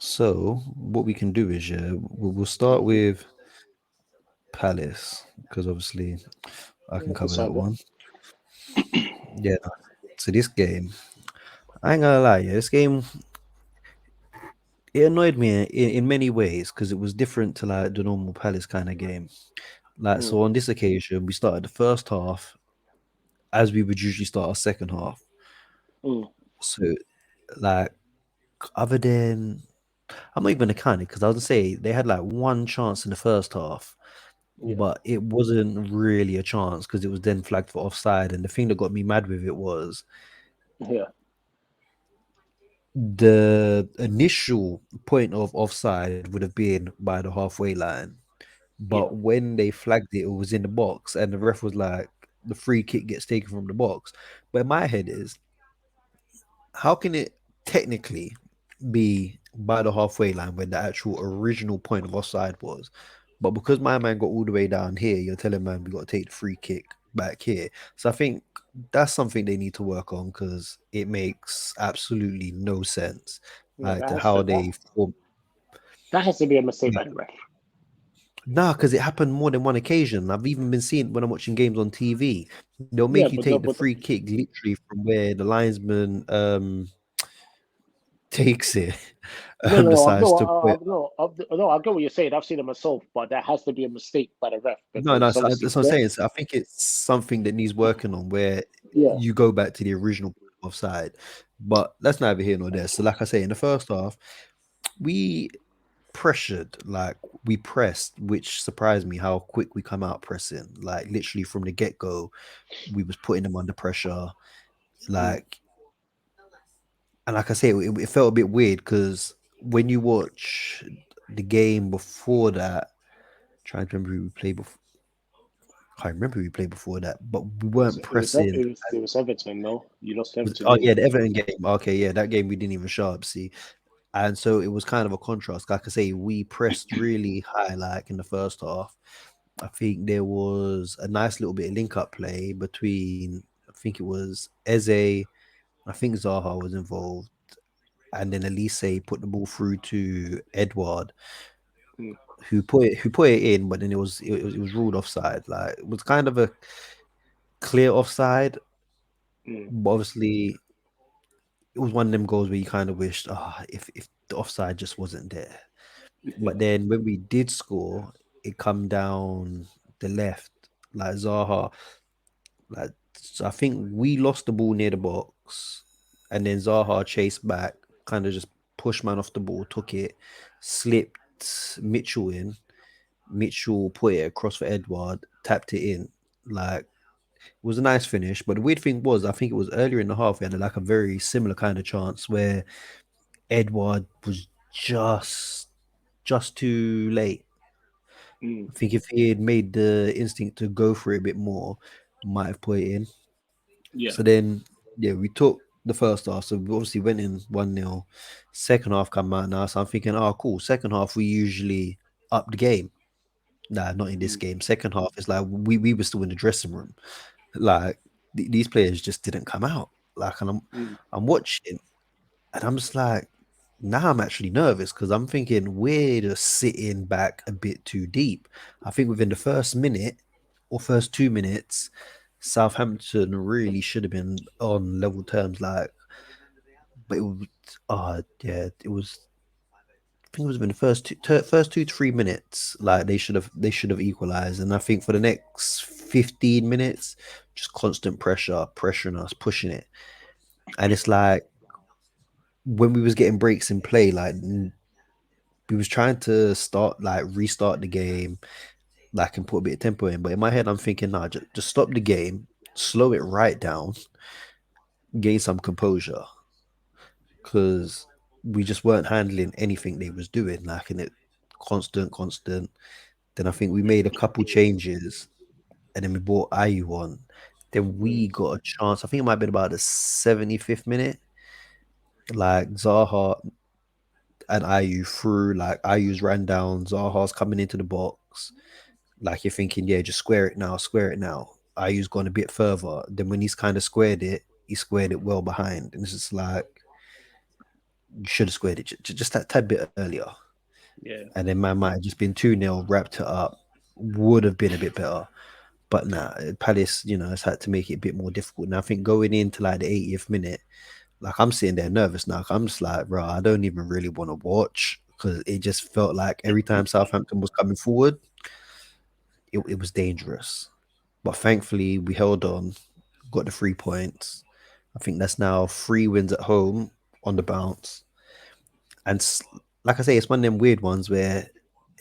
So what we can do is, yeah, we'll start with Palace because obviously I can Yeah, cover that decided. one. Yeah. So this game, I ain't gonna lie, yeah, this game it annoyed me in many ways because it was different to like the normal Palace kind of game. Like Mm, so on this occasion, we started the first half as we would usually start our second half. mm, So like other than I'm not even accounting because I was gonna say they had like one chance in the first half, yeah, but it wasn't really a chance because it was then flagged for offside. And the thing that got me mad with it was yeah, the initial point of offside would have been by the halfway line, yeah, but when they flagged it, it was in the box, and the ref was like, the free kick gets taken from the box. But in my head is, how can it technically be by the halfway line when the actual original point of offside was? But because my man got all the way down here, you're telling man we got to take the free kick back here. So I think that's something they need to work on because it makes absolutely no sense, yeah. like to how they form. That has to be a mistake Yeah. by the ref. Nah, because it happened more than one occasion. I've even been seeing when I'm watching games on TV. They'll make Yeah, you but take no, the but free kick literally from where the linesman takes it no, no, no, decides to put. no. I get what you're saying. I've seen it myself, but that has to be a mistake by the ref No, no, because so obviously, that's what I'm saying. So I think it's something that needs working on where yeah, you go back to the original offside. But that's neither here nor there. So, like I say, in the first half, we pressured, like we pressed, which surprised me how quick we come out pressing. Like literally from the get go, we was putting them under pressure. mm, Like, and like I say, it felt a bit weird because when you watch the game before that, trying to remember who we played before. I remember who we played before that, but we weren't pressing. it was Everton. No, you lost Was Everton, oh didn't yeah, you? the Everton game. Okay, yeah, that game we didn't even show up. See, and so it was kind of a contrast. Like I say, we pressed really high, like in the first half. I think there was a nice little bit of link up play between. I think it was Eze. I think Zaha was involved, and then Elise put the ball through to Edward, Mm, who put it in, but then it was ruled offside. Like it was kind of a clear offside, mm, but obviously it was one of them goals where you kind of wished, if the offside just wasn't there. But yeah, then when we did score, it come down the left, like Zaha, like so I think we lost the ball near the box, and then Zaha chased back, kind of just pushed man off the ball, took it, slipped Mitchell in. Mitchell put it across for Edward, tapped it in. Like it was a nice finish. But the weird thing was, I think it was earlier in the half, we had like a very similar kind of chance where Edward was just too late. mm, I think if he had made the instinct to go for it a bit more, might have put it in. yeah, So then, yeah, we took the first half. So we obviously went in 1-0. Second half come out now. So I'm thinking, oh, cool. Second half, we usually up the game. Nah, not in this mm, game. Second half, it's like we were still in the dressing room. Like these players just didn't come out. Like, and mm, I'm watching, and I'm just like, now I'm actually nervous because I'm thinking we're just sitting back a bit too deep. I think within the first minute or first 2 minutes, Southampton really should have been on level terms. Like, but it was, yeah, it was. I think it was in the first 2 to 3 minutes. Like they should have equalized, and I think for the next 15 minutes, just constant pressure, pressuring us, pushing it, and it's like when we was getting breaks in play, like we was trying to restart the game, like and put a bit of tempo in. But in my head, I'm thinking, nah, just stop the game, slow it right down, gain some composure, because we just weren't handling anything they was doing, like in it, constant. Then I think we made a couple changes, and then we brought Ayu on. Then mm, we got a chance. I think it might have been about the 75th minute. Like Zaha and Ayu through, like Ayu's ran down, Zaha's coming into the box. Like you're thinking, yeah, just square it now, square it now. Ayu's gone a bit further. Then when he's kind of squared it, he squared it well behind. And it's just like, You should have squared it just that tad bit earlier. Yeah. And then man might have just been 2-0, wrapped it up, would have been a bit better. But nah, Palace, has had to make it a bit more difficult. And I think going into like the 80th minute, like I'm sitting there nervous now. I'm just like, bro, I don't even really want to watch because it just felt like every time Southampton was coming forward, it was dangerous. But thankfully, we held on, got the 3 points. I think that's now 3 wins at home on the bounce. And like I say, it's one of them weird ones where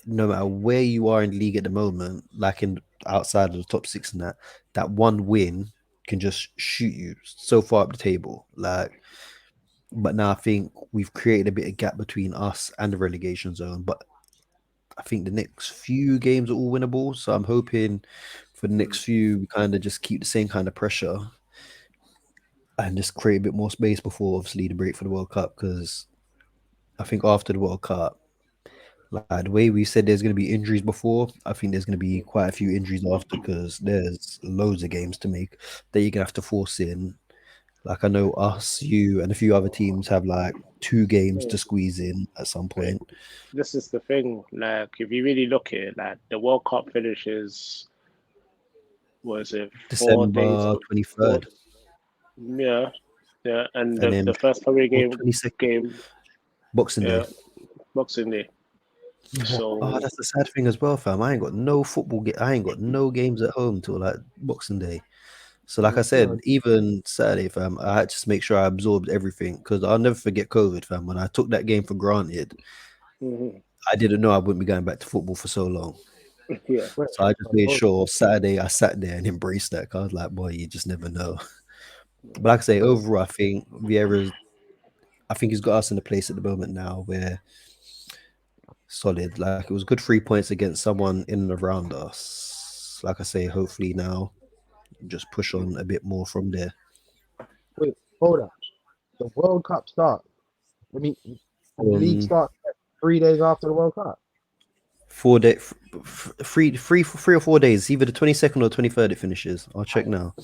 no matter where you are in the league at the moment, like in outside of the top six and that one win can just shoot you so far up the table. Like, but now I think we've created a bit of gap between us and the relegation zone. But I think the next few games are all winnable. So I'm hoping for the next few we kind of just keep the same kind of pressure and just create a bit more space before obviously the break for the World Cup. Because I think after the World Cup, like the way we said there's going to be injuries before, I think there's going to be quite a few injuries after because there's loads of games to make that you're going to have to force in. Like I know us, you, and a few other teams have like 2 games Yeah. to squeeze in at some But point. this is the thing. Like, if you really look at it, like the World Cup finishes, was it 4 days December before? 23rd Yeah, yeah, and and then the first away or game 22nd, game, Boxing Day. yeah, Boxing Day. Oh, So that's the sad thing as well, fam. I ain't got no I ain't got no games at home till like Boxing Day. So, like I said, even Saturday, fam, I had to just make sure I absorbed everything because I'll never forget COVID, fam. When I took that game for granted, mhm, I didn't know I wouldn't be going back to football for so long. yeah, So I just made sure Saturday I sat there and embraced that. 'Cause I was like, boy, you just never know. But like I say, overall, I think I think he's got us in a place at the moment now where solid. Like it was good 3 points against someone in and around us. Like I say, hopefully now just push on a bit more from there. Wait, hold up. The World Cup starts. I mean, the league Um, starts 3 days after the World Cup. 4 day, 3 or 4 days, either the 22nd or 23rd. It finishes. I'll check now.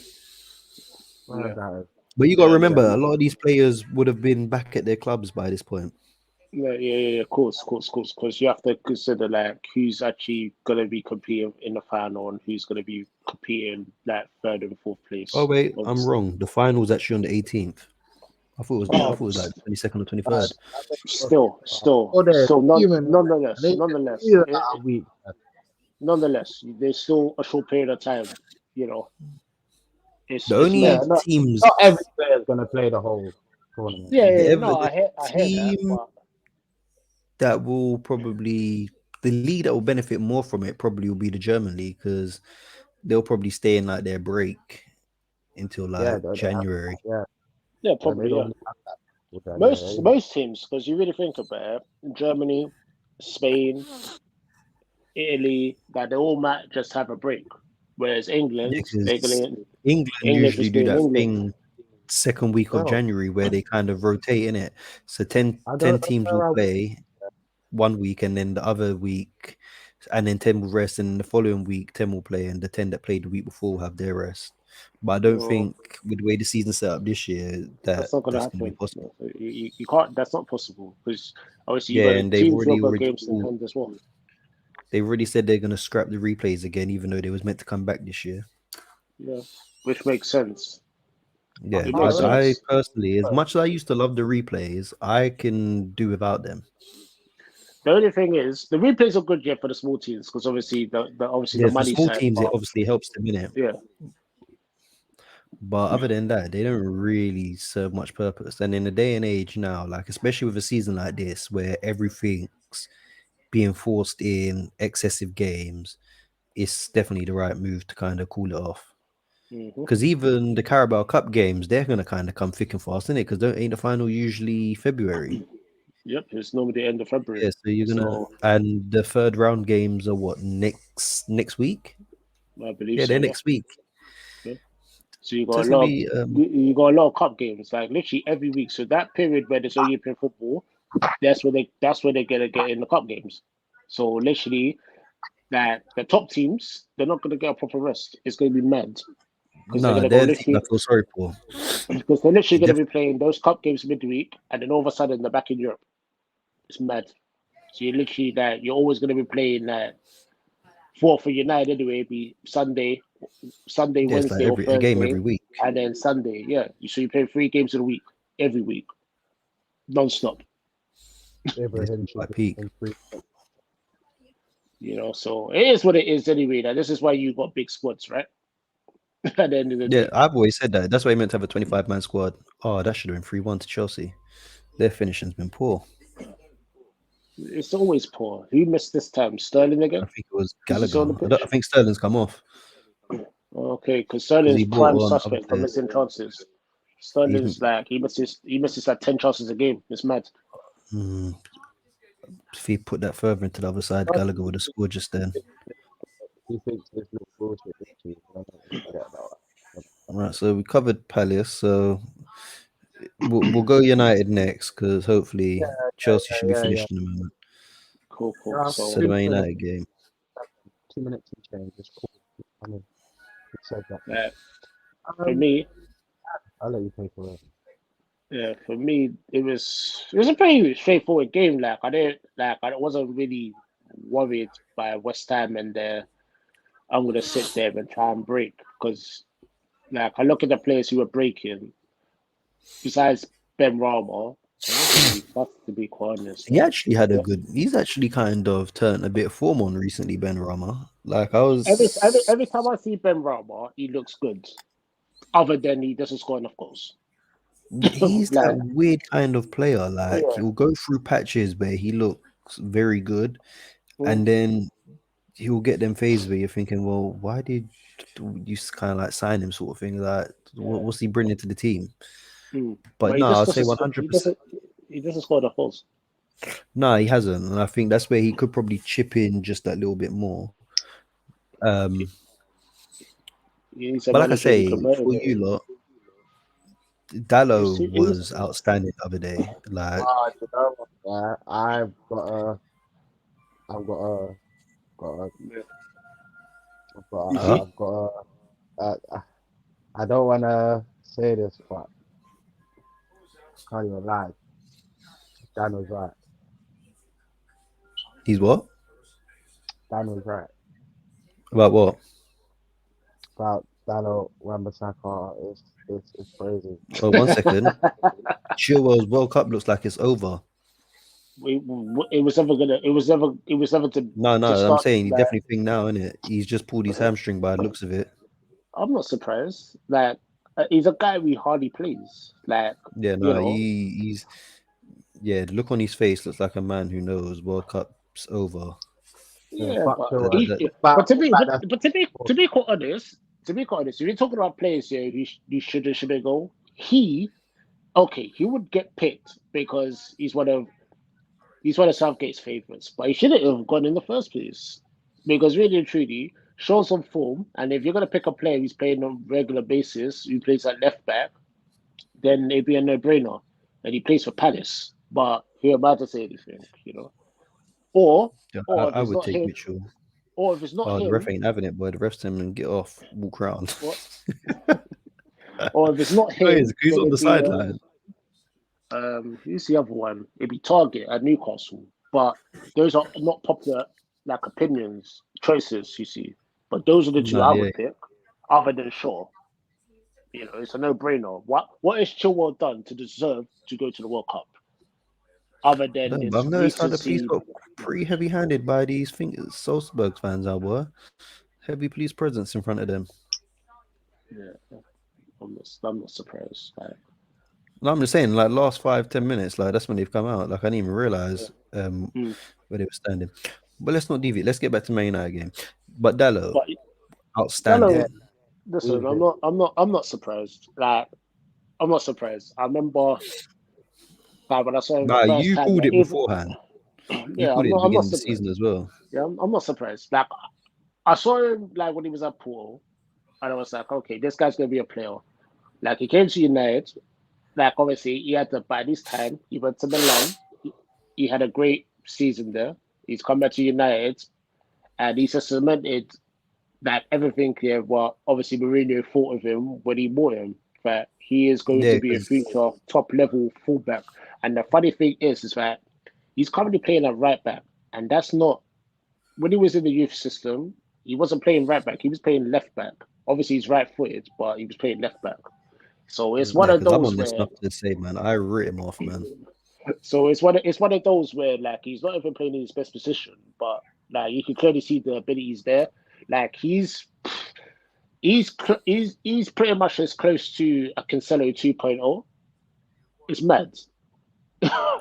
yeah, Man, that is, But you got to yeah, yeah, remember, a lot of these players would have been back at their clubs by this point. yeah. Of course, because you have to consider like who's actually gonna be competing in the final and who's gonna be competing like third and fourth Oh place. wait, I'm Obviously, wrong. The final's actually on the 18th. I oh, thought it was like 22nd or man, 23rd. I think it was, still, oh, there's even, nonetheless, they just nonetheless, feel that a week. nonetheless, there's still a short period of time. You know, The it's Yeah, only mad. teams, not every player is going to play the whole tournament. the No, I hear that, team but that will probably the league that will benefit more from it probably will be the German league because they'll probably stay in like their break until Yeah, like they have, January. yeah, yeah, yeah, they probably yeah. don't have that with January. Most teams, because you really think about it, Germany, Spain, Italy, that they all might just have a break. Whereas Yeah, England, because England England usually just do being that England. thing second week of Bro, January where they kind of rotate in it. So 10, I 10 don't know teams will where I play one week and then the other week, and then 10 will rest, and the following week 10 will play, and the 10 that played the week before will have their rest. But I don't Oh, think with the way the season's set up this year that that's not going to that's going to be happen. possible. You can't. That's not possible because obviously you got Yeah, a and teams will got games in hand as well. they've already said they're going to scrap the replays again, even though they was meant to come back this year. Yeah, which makes sense. Yeah, It I makes reckon. I sense. personally, as much as I used to love the replays, I can do without them. The only thing is the replays are good, yeah, for the small teams because obviously the Yeah, for money small side. teams, it But obviously helps them in it. yeah, But other than that, they don't really serve much purpose. And in the day and age now, like especially with a season like this where everything's being forced in excessive games, it's definitely the right move to kind of cool it off. hmm Because even the Carabao Cup games, they're gonna kind of come thick and fast, in it? Because don't ain't the final usually February? yep, it's normally the end of February. Yeah, so you're gonna So and the third round games are what next week? I believe Yeah, they're so. Yeah. next week. Yeah. So you So got a it's gonna lot of be you got a lot of cup games like literally every week. So that period where there's no European football, that's where they're gonna get in the cup games. So literally that the top teams they're not gonna get a proper rest. It's gonna be mad. because they're No, gonna go they're the team I literally feel sorry for. because they're literally They gonna be definitely, playing those cup games midweek, and then all of a sudden they're back in Europe. It's mad. So you're literally that you're always gonna be playing that four for United anyway. Be Sunday, yeah, it's like Wednesday, or a game Thursday, every week. and then Sunday. Yeah, so you play 3 games in a week, every week, non-stop. It's Abraham should quite be peak. in free. So it is what it is anyway. Now this is why you got big squads, right? At the end of the Yeah, day, I've always said that. That's why he meant to have a 25-man squad. Oh, that should have been 3-1 to Chelsea. Their finishing's been poor. it's always poor. Who missed this time? Sterling I again? think it was Is he Gallagher. on the I pitch? think Sterling's come off Okay, because because Sterling's he bought prime on the other suspect for day. missing chances. He's Sterling's like he misses like 10 chances a game. It's mad. if he put that further into the other side, Gallagher would have scored just then. He thinks this little bullshit. I don't get about it. Right, so we covered Palace. So we'll go United next because hopefully Chelsea should be Yeah. finished in a moment. Cool. So So the Man United game. 2 minutes and change. It's cool. I mean, he said that. for me, I'll let you pay for it. yeah, for me, it was a pretty straightforward game. I wasn't really worried by West Ham and I'm gonna sit there and try and break because I look at the players who were breaking. Besides Ben Rama, I wasn't really fussed to be quite honest. He actually had a good. He's actually kind of turned a bit of form on recently, Ben Rama. Like I was. Every time I see Ben Rama, he looks good. Other than he doesn't score enough goals. He's that Like, weird kind of player. Like Yeah. he'll go through patches where he looks very good, mm, and then he'll get them phases where you're thinking, well, why did you kind of like sign him, sort of thing? Like, what's he bringing to the team? But but he no, just I'll say doesn't. He 100%. doesn't. He doesn't score enough goals. No, he hasn't, and I think that's where he could probably chip in just that little bit more. He needs a But like I manager who say, can for motivate you him. lot, He was Dallo too, he was, was outstanding the other day. Like, You know what? I've got a, I've got a, got a, I've got you a, see, huh? I've got a, I don't want to say this, but I can't even lie. Dan was right. He's what? Dan was right. About what? About Dano Wan-Bissaka is crazy. Oh, 1 second. Chilwell's World Cup looks like it's over. it was never gonna. It was never to No, to I'm start. saying he definitely think now, innit? He's just pulled his hamstring by the looks of it. I'm not surprised. He's a guy we hardly plays. Yeah, You no, know, he's the look on his face looks like a man who knows World Cup's over. Yeah, yeah, fuck but Chilwell. That, he, that, but to be, That's to be quite honest, if you're talking about players here who shouldn't go, he would get picked because he's one of Southgate's favourites, but he shouldn't have gone in the first place because really and truly, show some form, and if you're gonna pick a player who's playing on a regular basis, who plays at left back, then it'd be a no-brainer, and he plays for Palace. But who am I to say anything, Or yeah, or if I it's would not take him, Mitchell. or if it's not Oh, the ref him, ain't having it, boy. The ref's telling him get off, walk around. or, or if it's not Who's him, then on the it'd be sideline? who's the other one? It'd be Target at Newcastle. But those are not popular opinions, choices, you see. But those are the two No, I yeah. would pick, other than Shaw. It's a no-brainer. What has Chilwell done to deserve to go to the World Cup, other No, than but this I've noticed how the police recency? got pretty heavy-handed by these Salzburg fans, are boy. Heavy police presence in front of them. Yeah, I'm not surprised. No, I'm just saying, like last 5-10 minutes, like that's when they've come out. Like I didn't even realize Mm. where they were standing. But let's not deviate. Let's get back to Man United game. But Dallo, But outstanding. Yeah. listen, I'm not surprised. I'm not surprised. I remember when I saw him the Nah, first you time. called it beforehand. You Yeah, called it at the I'm not beginning of the surprised. season as well. Yeah, I'm not surprised. I saw him when he was at Porto, and I was like, okay, this guy's gonna be a player. He came to United. Obviously, he had to by this time he went to Milan. He had a great season there. He's come back to United, and he's just cemented that everything here. Well, obviously Mourinho thought of him when he bought him that he is going Yeah, to be a because future top level fullback. And the funny thing is that he's currently playing at right back, and that's not when he was in the youth system. He wasn't playing right back; he was playing left back. Obviously, he's right footed, but he was playing left back. So it's one yeah, of because I'm those honest where enough to say, man, I writ him off, man. it's one of those where like he's not even playing in his best position, but like you can clearly see the abilities there. Like he's pretty much as close to a Cancelo 2.0. It's mad,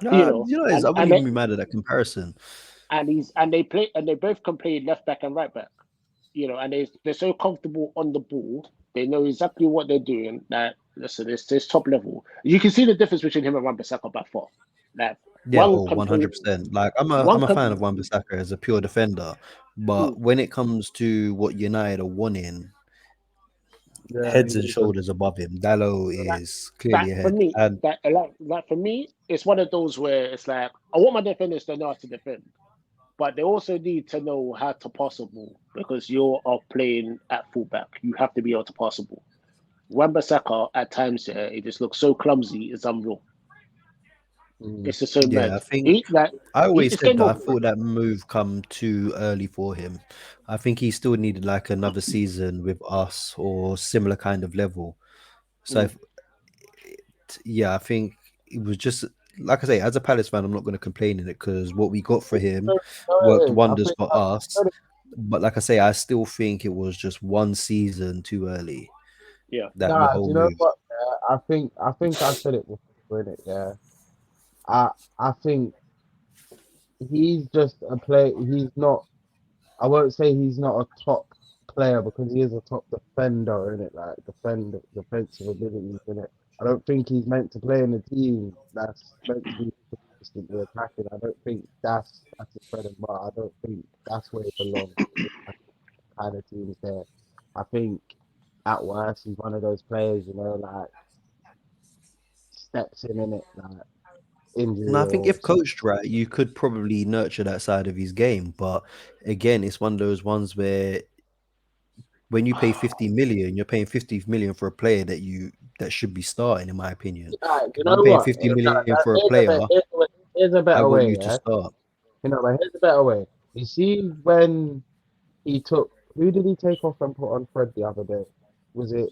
you know. You know, I wouldn't even be mad at that comparison. And they play and they both can play left back and right back, you know. And they're so comfortable on the ball. They know exactly what they're doing. That listen, it's top level. You can see the difference between him and Wan-Bissaka by far. Like Yeah, one oh, can play, 100%. Like one I'm a can. fan of Wan-Bissaka as a pure defender, Mm, but when it comes to what United are wanting, Yeah, heads he and is a, shoulders above him. Dallo that is clearly for ahead. me, And that for me, it's one of those where it's like I want my defenders to know how to defend, but they also need to know how to pass the ball because you are playing at fullback. You have to be able to pass the ball. Wan-Bissaka at times, it just looks so clumsy. It's unreal. mm, It's just so yeah, I mad. think I always It's said game that I over for thought that move come too early for him. I think he still needed like another season with us or similar kind of level. So him. if, yeah, I think it was just like I say, as a Palace fan, I'm not going to complain in it because what we got for him no, worked it is. I wonders think for us. But like I say, I still think it was just one season too early. Yeah, That the nah, do whole you know move. what? Yeah, I think I said it before, innit? Yeah. I think he's just a play. He's not. I won't say he's not a top player because he is a top defender in it, like defensive abilities in it. I don't think he's meant to play in a team that's meant to be consistently attacking. I don't think that's his bread and butter. I don't think that's where he belongs. That kind of teams there. I think at worst he's one of those players, like steps in it, like And I injury think or if something. coached right, you could probably nurture that side of his game. But again, it's one of those ones where when you pay 50 million, you're paying 50 million for a player that should be starting, in my opinion. You If I'm know paying what? 50 million for a Here's a player, here's a I better want way, you to yeah. start. But here's a better way. You see, when he took, who did he take off and put on Fred the other day? Was it?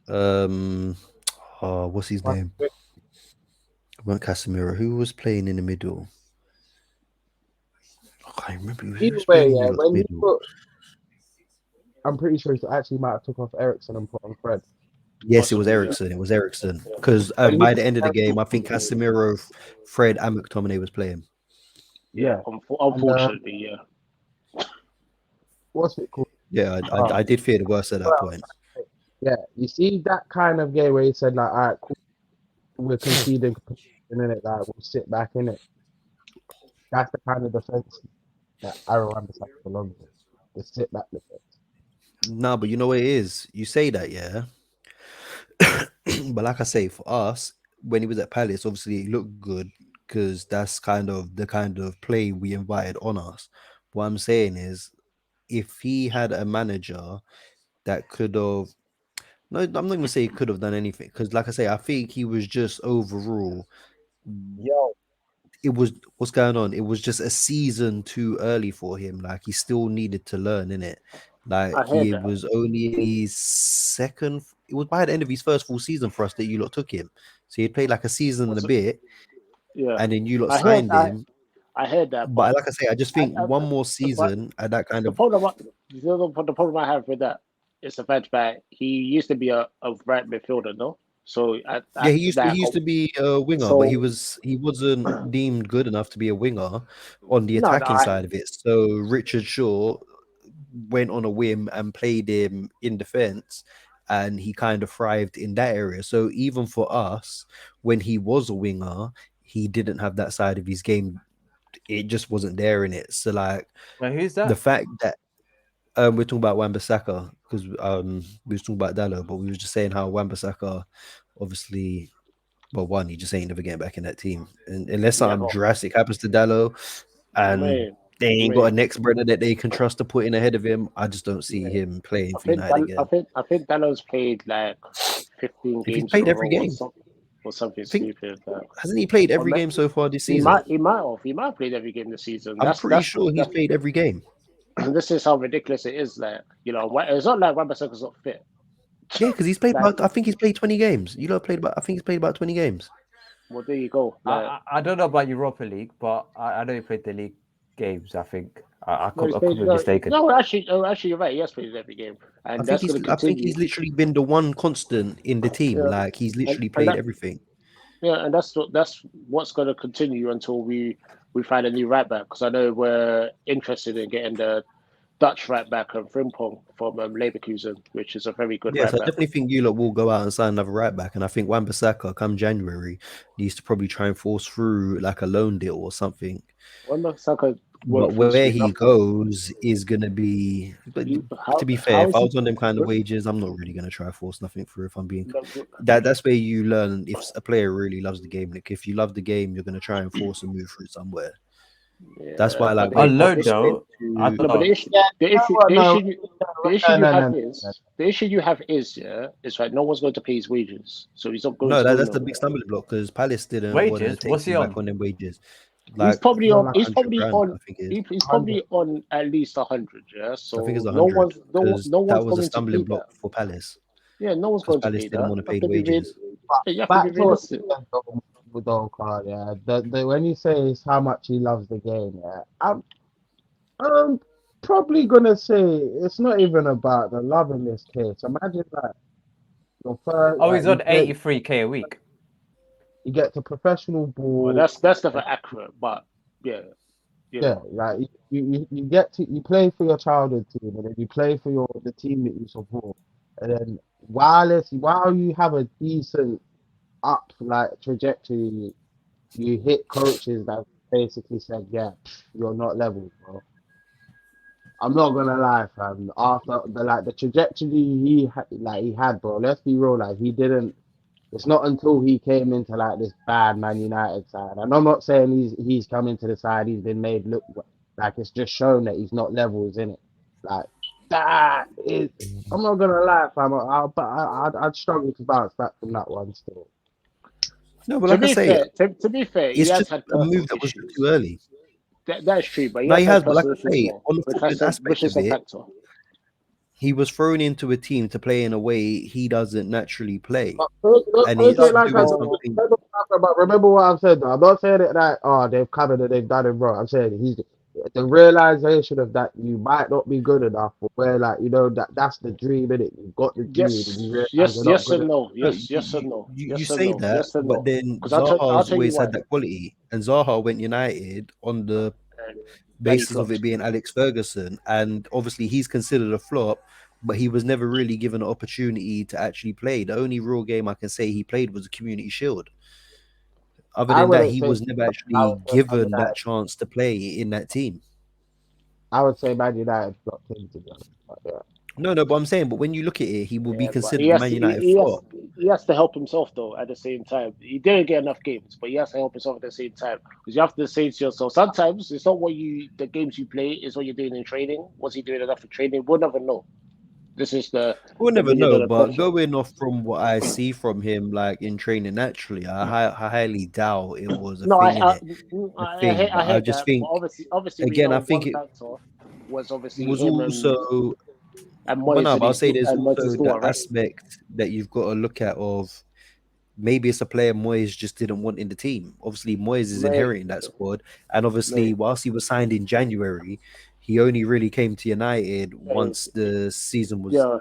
Um, oh, what's his Was name? it It wasn't Casemiro. Who was playing in the middle? I can't remember who either was way, playing in yeah. your lot's When he middle. put, I'm pretty sure he actually might have took off Ericsson and put on Fred. Yes, it was possibly. Yeah, Ericsson. It was Ericsson. Because When he by the put end of the game, I Ericsson, think Casemiro, Fred, and McTominay was playing. yeah. yeah, and Unfortunately, yeah. what's it called? Yeah, Uh, I did fear the worst at that well, point. yeah, you see that kind of game where he said like, all right, cool, we're conceding in it, like we'll sit back in it. That's the kind of defense that Aaron Wan-Bissaka belongs in. The sit back defense. No, but you know what it is? You say that, yeah. But like I say, for us, when he was at Palace, obviously it looked good because that's kind of the kind of play we invited on us. What I'm saying is, if he had a manager that could have, no, I'm not going to say he could have done anything because, like I say, I think he was just overall Yo, it was what's going on. It was just a season too early for him. Like he still needed to learn in it. Like I heard he that. was only in his second. It was by the end of his first full season for us that you lot took him. So he played like a season and a Was it? bit, Yeah, and then you lot I heard. signed him. I heard that, But but like I say, I just I, think I, one more but season at that kind the of problem, the problem I have with that is the fact that he used to be a right midfielder, no? So yeah, at he that, used to be a winger, but so he wasn't deemed good enough to be a winger on the no, attacking side of it. So Richard Shaw went on a whim and played him in defense, and he kind of thrived in that area. So even for us, when he was a winger, he didn't have that side of his game. It just wasn't there in it. So like Wait, who's the that? fact that we're talking about Wan-Bissaka because we was talking about Dallo, but we was just saying how Wan-Bissaka obviously, well, one, he just ain't never getting back in that team, and unless something never, drastic happens to Dallo, and man. They ain't got a Mate, next brother that they can trust to put in ahead of him. I just don't see mate. him playing I for think United again. I think Dallow's played like 15 If he's games in played a every row game, or something I think stupid. Like, hasn't he played or every ma- game so far this season? he might have played every game this season. I'm pretty sure he's played every game. This is how ridiculous it is. Like, it's not like Wan-Bissaka's not fit. Yeah, because he's played Like, about. I think he's played 20 games. You lot played about. I think he's played about 20 games. well, there you go. Like, I don't know about Europa League, but I know he played the league games. I think no, he's I played. could be mistaken. No, actually, you're right. He has played every game, I and think that's he's. going to I think continue. he's literally been the one constant in the team. Yeah, Like he's and, literally and played that everything. yeah, and that's what's going to continue until we find a new right back. Because I know we're interested in getting the Dutch right back and Frimpong from Leverkusen, which is a very good Yes, right I back. definitely think you lot will go out and sign another right back, and I think Wan-Bissaka come January needs to probably try and force through like a loan deal or something. Wan-Bissaka won't But force where through he nothing. goes is gonna be. But to be fair, How if is I he? was on them kind of wages, I'm not really gonna try to force nothing through. If I'm being No, that's where you learn if a player really loves the game. Like if you love the game, you're gonna try and force a move through somewhere. That's yeah, why, like but when On loan Poch went though, I to don't no, but know. Yeah, you know what? No, the issue no, you no, have no, no. is is right. No one's going to pay his wages, so he's not going no, to go that's the big nowhere. stumbling block because Palace didn't want to Wages. take What's he him back on? on them wages, He's like probably He's on on. like He's 100 probably grand. on. I think it is. He's 100. probably on at least 100. Yeah. I think it's So 100 because no that one's was a going to stumbling pay block that. for Palace Yeah, no one's because going to Palace pay didn't that. want to You have pay the to be real. wages. But You have to be back to what realistic. you said though, with the whole card, yeah. When you say it's how much he loves the game, yeah, I'm probably gonna say it's not even about the love in this case. Imagine that your first, Oh, like he's on 83K a week. you get to professional Well, ball, that's never accurate, but yeah, you yeah, know. like you get to you play for your childhood team, and then you play for the team that you support, and then while you have a decent up like trajectory, you hit coaches that basically said, yeah, you're not level, bro. I'm not gonna lie, fam. After the trajectory he had, bro. Let's be real, like he didn't. It's not until he came into like this bad Man United side, and I'm not saying he's come into the side. He's been made look like it's just shown that he's not levels in it. Like that is. I'm not gonna lie, fam. I'd struggle to bounce back from that one still. No, but like I say, To be fair, he it's has just had a move personal that was just too issues. early. That's true, but he No, has he had has, but like personal I issues say, more, on the footballing which aspect is of a it, factor. he was thrown into a team to play in a way he doesn't naturally play, But don't and take it it's like I doing So something. remember what I've said. Though. I'm not saying it like they've covered it, they've done it wrong. I'm saying he's the realization of that you might not be good enough, but where like that's the dream in it. You've got the dream, and you realize you're not yes good and enough. no, No, yes and no, you yes and say no, that, yes and but no. then Because I'll Zaha's tell you always why. had that quality, and Zaha went United on the And he basis of it flopped. being Alex Ferguson, and obviously he's considered a flop, but he was never really given an opportunity to actually play. The only real game I can say he played was a Community Shield. Other I than that, wouldn't he say was never I actually would say Man given that United. chance to play in that team. I would say Man United blocked him to be honest. But yeah. No, but I'm saying, but when you look at it, he will be Yeah, but considered a Man United flop. he has to help himself though. At the same time, he didn't get enough games, but he has to help himself at the same time because you have to say to yourself. Sometimes it's not the games you play, it's what you're doing in training. Was he doing enough in training? We'll never know. This is We'll the never million know, dollar but question. going off from what I see from him, like in training naturally, I highly doubt it was a No, thing in it, a thing. I But I heard just that, but think, obviously we again, I know think one it factor was obviously was him also, and but Moyes no, in but I'll his say there's and Moyes' also the daughter, right? aspect that you've got to look at of maybe it's a player Moyes just didn't want in the team. Obviously, Moyes is Mate, inheriting that squad, and obviously, mate, whilst he was signed in January, he only really came to United mate. once the season was Yeah.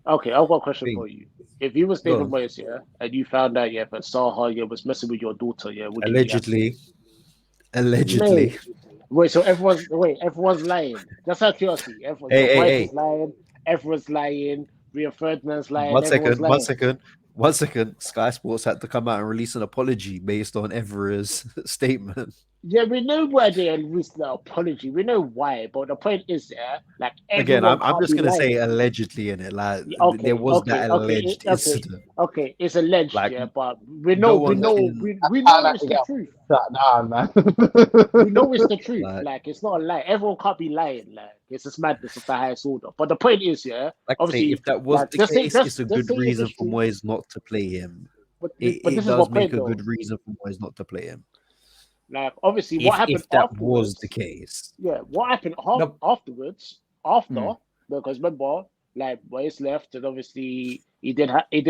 Okay, I've got a question thing. for you. If you was Go David on. Moyes, yeah, and you found out, yeah, that Saha, yeah, was messing with your daughter, yeah, would you be happy? Allegedly, allegedly. Mate, everyone's lying. Just out of curiosity, everyone, Hey, your hey, wife hey. is lying, everyone's lying, Rio Ferdinand's lying, One everyone's second, one lying. second, Sky Sports had to come out and release an apology based on Evra's statement. Yeah, we know why they released the apology. We know why, but the point is, yeah, like Again, everyone I'm can't just be gonna say lying. allegedly in it. Like Yeah, there was that alleged okay, incident. okay. It's alleged, Like yeah, but no one can we And know I it's can the get truth. that down, man. We know it's the truth. like Like it's not a lie. Everyone can't be lying. Like it's just madness of the highest order. But the point is, yeah, like I say, obviously, if that was like the case, it's a just good say if reason it's for true. Moyes not to play him. But It this is does my make point, a though. good reason for Moyes not to play him. Like obviously, what happened If that was the afterwards? case. Yeah, what happened No, afterwards? After, mm, because remember, like Moyes left, and obviously he did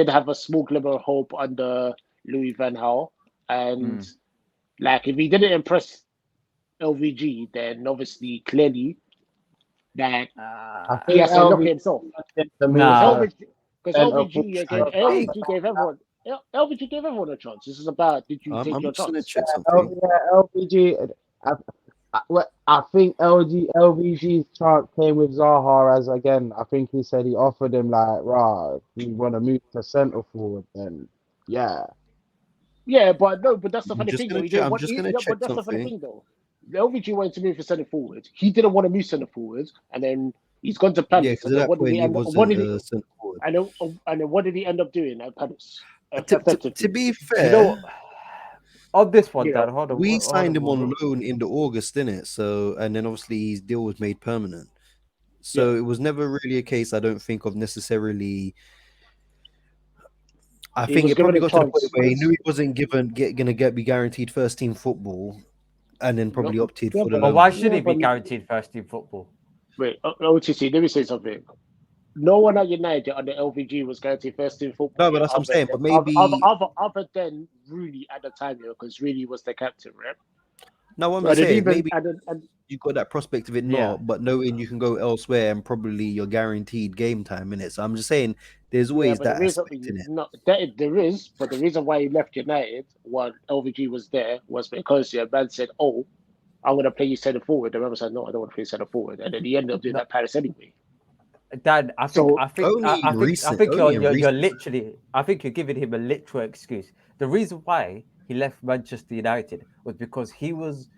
have a small glimmer of hope under Louis van Gaal, and mm. like if he didn't impress LVG, then obviously clearly that I he think has to look at LV himself to move because Nah, to centre LVG I think gave everyone LVG gave everyone a chance. This is about did you take I'm your just gonna chance? check something. LVG. I think LVG's chance came with Zaha as again. I think he said he offered him like, "Rah, you want to move to centre forward?" Then yeah, Yeah, but no, but that's the I'm funny just thing though. gonna He check. didn't I'm want. just gonna Yeah, check but that's the funny something. thing though. The LVG wanted to move for centre forward. He didn't want to move centre forward, and then he's gone to Yeah, Palace. because And at then that what did point he he end up? What wasn't did he? centre forward. And then what did he end up doing at Palace? To Effectively, be do you know fair, what? On this one, you Dan, know. hold on, we hold signed on. him on loan in the August, didn't it? So and then obviously his deal was made permanent. Yeah, So it was never really a case, I don't think, of necessarily. I he think was it given probably a got to the point chance where he knew because he wasn't gonna be guaranteed first team football, and then no, probably opted yeah, for the but But why loan. should yeah, he be but guaranteed first team football? wait, OTC. Let me say something. No one at United under LVG was guaranteed first team football. No, but Yeah, that's what I'm saying. But maybe other than Rooney at the time, yeah, because Rooney was the captain, right? no, what I'm And then saying, even maybe and you got that prospect of it Yeah. not, but knowing you can go elsewhere and probably you're guaranteed game time in it. So I'm just saying, there's yeah, always but the that reason aspect in it. no that there is, but the reason why he left United while LVG was there was because yeah, man said, "Oh, I'm gonna play you centre forward." The member said, "No, I don't want to play centre forward," and then he ended up doing No, that Paris anyway. Dan, So you're Only in recent. literally. I think you're giving him a literal excuse. The reason why he left Manchester United was because he was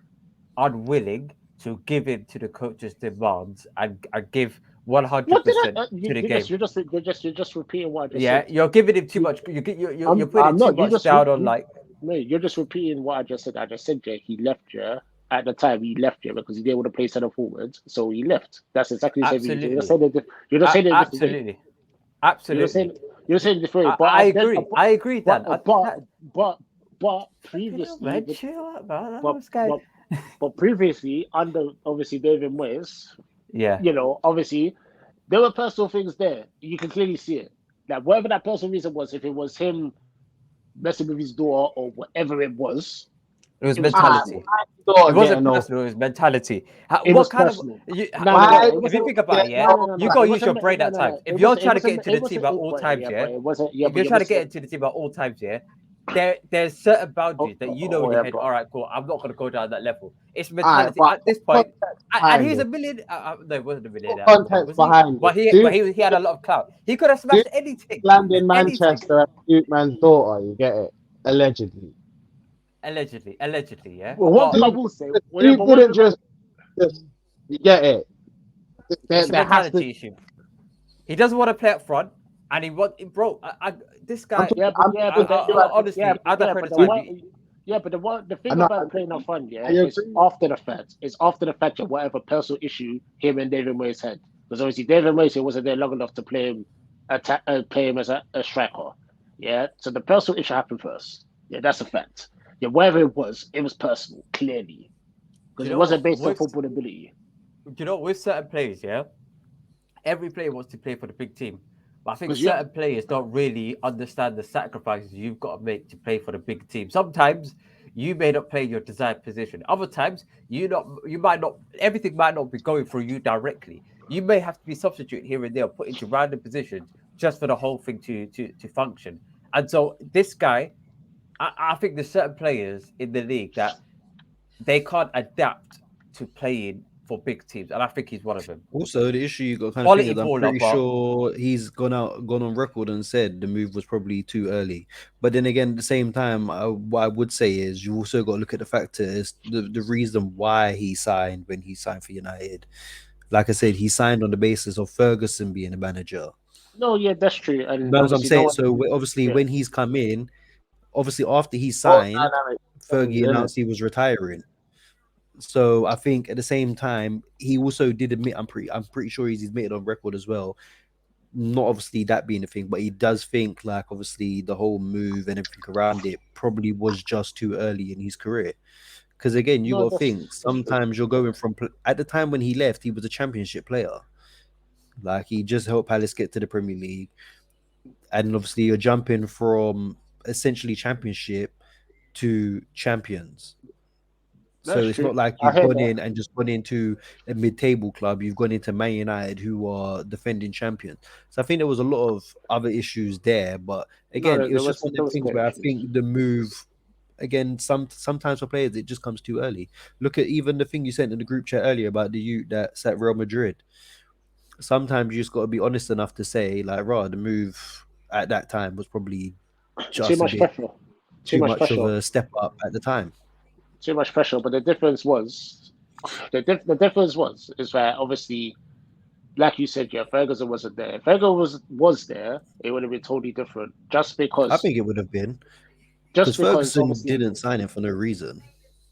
unwilling to give in to the coach's demands and give what did 100% you, to the game. you're just repeating what I just Yeah, said. you're giving him too You, much. You're putting I'm it too not. much down on like. Mate, you're just repeating what I just said. I just said, yeah, he left here at the time. He left here because he didn't want to play centre forward, so he left. That's exactly the same thing. You're just Absolutely, saying it. You're just saying it a different way. absolutely, You're just saying absolutely. you're saying it a different way. I agree. I agree, But Dan. but but but Fucking hell, previously, man, chill out, man. but This guy. but but previously under obviously David Moyes, Yeah, you know, obviously there were personal things there. You can clearly see it. Like whatever that personal reason was, if it was him messing with his daughter or whatever it was it was I personal. mentality. It don't get wasn't no. personal. It was mentality. It What was kind of personal. you? No. Why It If you wasn't. think about get it, yeah, no? you No. gotta It use your wasn't. brain No. at No. No. times. If you're trying to get into It the team wasn't. at all But times, yeah. yeah. But it wasn't. Yeah. If But you're you trying to get understand. into the team at all times, yeah, there's certain boundaries that you know in your Yeah. head. But All right, cool. I'm not gonna go down that level. It's Alright, mentality but at this put point. context And behind he's a it. million. No, he wasn't a Put millionaire at the time, context was he? behind it. But he had a lot of clout. He could have Duke smashed anything, land in anything. Manchester and Duke man's daughter. You get it? Allegedly. Allegedly, yeah. well, one But thing I Duke, will say. Well, yeah, Duke but one didn't thing. just you get it. it's a There has to. mentality issue. He doesn't want to play up front, and bro. This I'm guy, talking. Yeah. But I'm yeah. talking to you as honestly, as a Yeah. friend But of time, yeah. But the I thing know. about playing up front, yeah, I is agree. after the fact. It's after the fact of whatever personal issue him and David Moyes had. Because obviously David Moyes wasn't there long enough to play him as a striker. Yeah. So the personal issue happened first. Yeah, that's a fact. Yeah, whatever it was personal, clearly. do Because you it know wasn't what? based on football ability. With certain players, yeah, every player wants to play for the big team. But I think Because yeah, certain players don't really understand the sacrifices you've got to make to play for the big team. Sometimes you may not play your desired position. Other times you might not everything might not be going through you directly. You may have to be substituted here and there, put into random positions just for the whole thing to function. And so this guy, I think there's certain players in the league that they can't adapt to playing for big teams, and I think he's one of them. Also, the issue you got kind of thing Quality is I'm baller, pretty but sure he's gone on record and said the move was probably too early. But then again, at the same time, what I would say is you also got to look at the factors, the reason why he signed when he signed for United. Like I said, he signed on the basis of Ferguson being a manager. No, yeah, that's true. And That's what I'm obviously, no saying. one. So obviously, Yeah, when he's come in, obviously after he What signed, dynamic Fergie change, innit? announced he was retiring. So I think at the same time, he also did admit. I'm pretty sure he's admitted on record as well. Not obviously that being the thing, but he does think like obviously the whole move and everything around it probably was just too early in his career. Because again, you no, got to think that's true. sometimes you're going from at the time when he left, he was a championship player. Like he just helped Palace get to the Premier League, and obviously you're jumping from essentially championship to champions. That's So it's true. not like I you've hear gone that. in and just gone into a mid-table club. You've gone into Man United, who are defending champions. So I think there was a lot of other issues there. But No, again, it was just one of there them was things clear where I issues. think the move again, sometimes for players it just comes too early. Look at even the thing you sent in the group chat earlier about the youth that's at Real Madrid. Sometimes you just got to be honest enough to say, like, the move at that time was probably Too just a much bit pressure. Too too much much of pressure. a step up at the time. Too much pressure. But the difference was, the difference was is that obviously, like you said, yeah, Ferguson wasn't there. If Ferguson was there, it would have been totally different. I think it would have been because Just because Ferguson obviously, didn't sign him for no reason.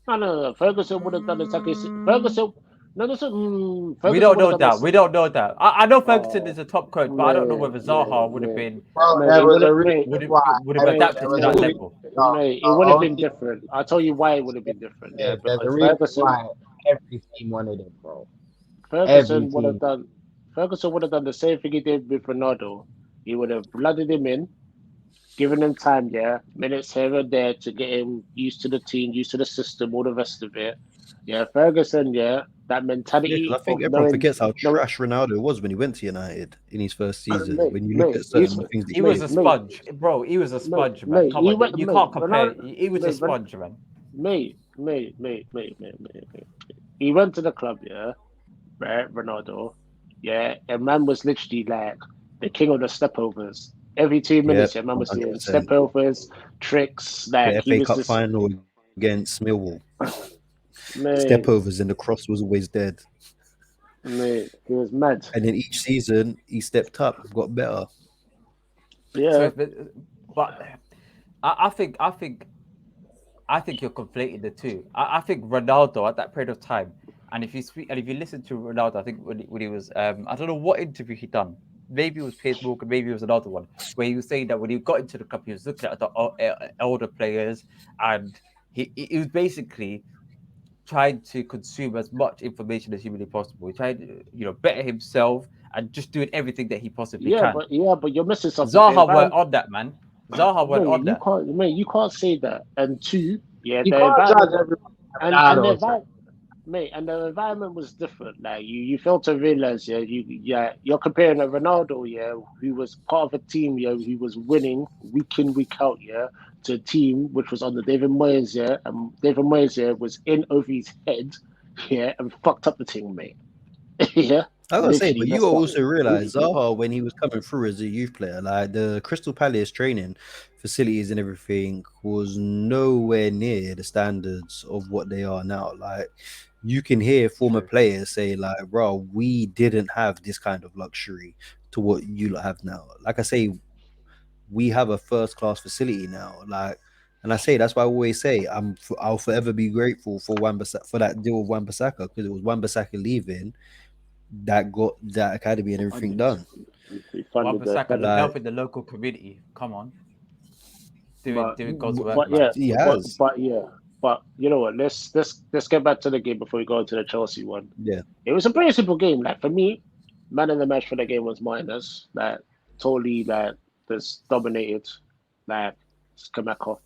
no. Ferguson would have done exactly. mm, Ferguson, no, no, we Ferguson don't would have know done the that. same. We don't know that. I know Ferguson Oh, is a top coach, but I don't know mate, whether mate, Zaha would have mate, been Bro, mate. there It was would a have, reason mate, why. would have mate, There adapted to was a that mate, reason. level. mate. It No, would have been only different. I'll tell you why it would have been different. Yeah, there's a because reason why every team wanted him, bro. Every Ferguson would have team. done, Ferguson would have done the same thing he did with Ronaldo. He would have blooded him in, given him time, yeah, minutes here and there to get him used to the team, used to the system, all the rest of it. Yeah, Ferguson, yeah, that Yeah, because mentality I think of everyone knowing, forgets how knowing, trash Ronaldo was when he went to United in his first season. mate, When you look mate, at certain things that He he was mate, did, a mate, sponge, bro. He was a mate, sponge, man. mate, Come he on, went, you mate, can't compare. Ronaldo, He was a mate, sponge, man. mate. He went to the club, yeah, right, Ronaldo, yeah, and man was literally like the king of the stepovers. Every 2 minutes, yep, yeah, man was doing 100%. stepovers, tricks, like The he FA was Cup just, final against Millwall, mate, stepovers and the cross was always dead. mate, he was mad. And then each season he stepped up, got better. So, Yeah, but I think you're conflating the two. I think Ronaldo at that period of time, and if you speak and if you listen to Ronaldo, I think when he was I don't know what interview he done. Maybe it was Piers Morgan, maybe it was another one where he was saying that when he got into the club, he was looking at the older players, and he was basically trying to consume as much information as humanly possible. He tried to, better himself and just doing everything that he possibly can. yeah, but you're missing something. The Zaha went environment, on that, man. Zaha went on that. mate, you can't say that. And two, yeah, You the can't judge environment everyone by and the Ronaldo, son. environment. Mate, and the environment was different. Like you fail to realize, you're comparing a Ronaldo, yeah, who was part of a team, yeah, who was winning week in, week out, yeah, to a team which was under David Moyes, yeah, and David Moyes, yeah, was in over his head, yeah, and fucked up the team, mate. Yeah, I gotta say, literally but you gotta messed up. also realize Zaha when he was coming through as a youth player, like the Crystal Palace training facilities and everything was nowhere near the standards of what they are now. Like you can hear former True. players say, like, bro, we didn't have this kind of luxury to what you lot have now. Like I say, we have a first class facility now. Like, and I say that's why I always say I'll forever be grateful for for that deal with Wan-Bissaka because it was Wan-Bissaka leaving that got that academy and everything Funded. done. He funded the Wan-Bissaka academy. Like helping the local community. Come on, But doing God's work, but man. yeah, he has, but you know what? Let's get back to the game before we go into the Chelsea one. yeah. It was a pretty simple game. Like for me, man of the match for the game was Miners. Like totally like just dominated. Like Skamaka.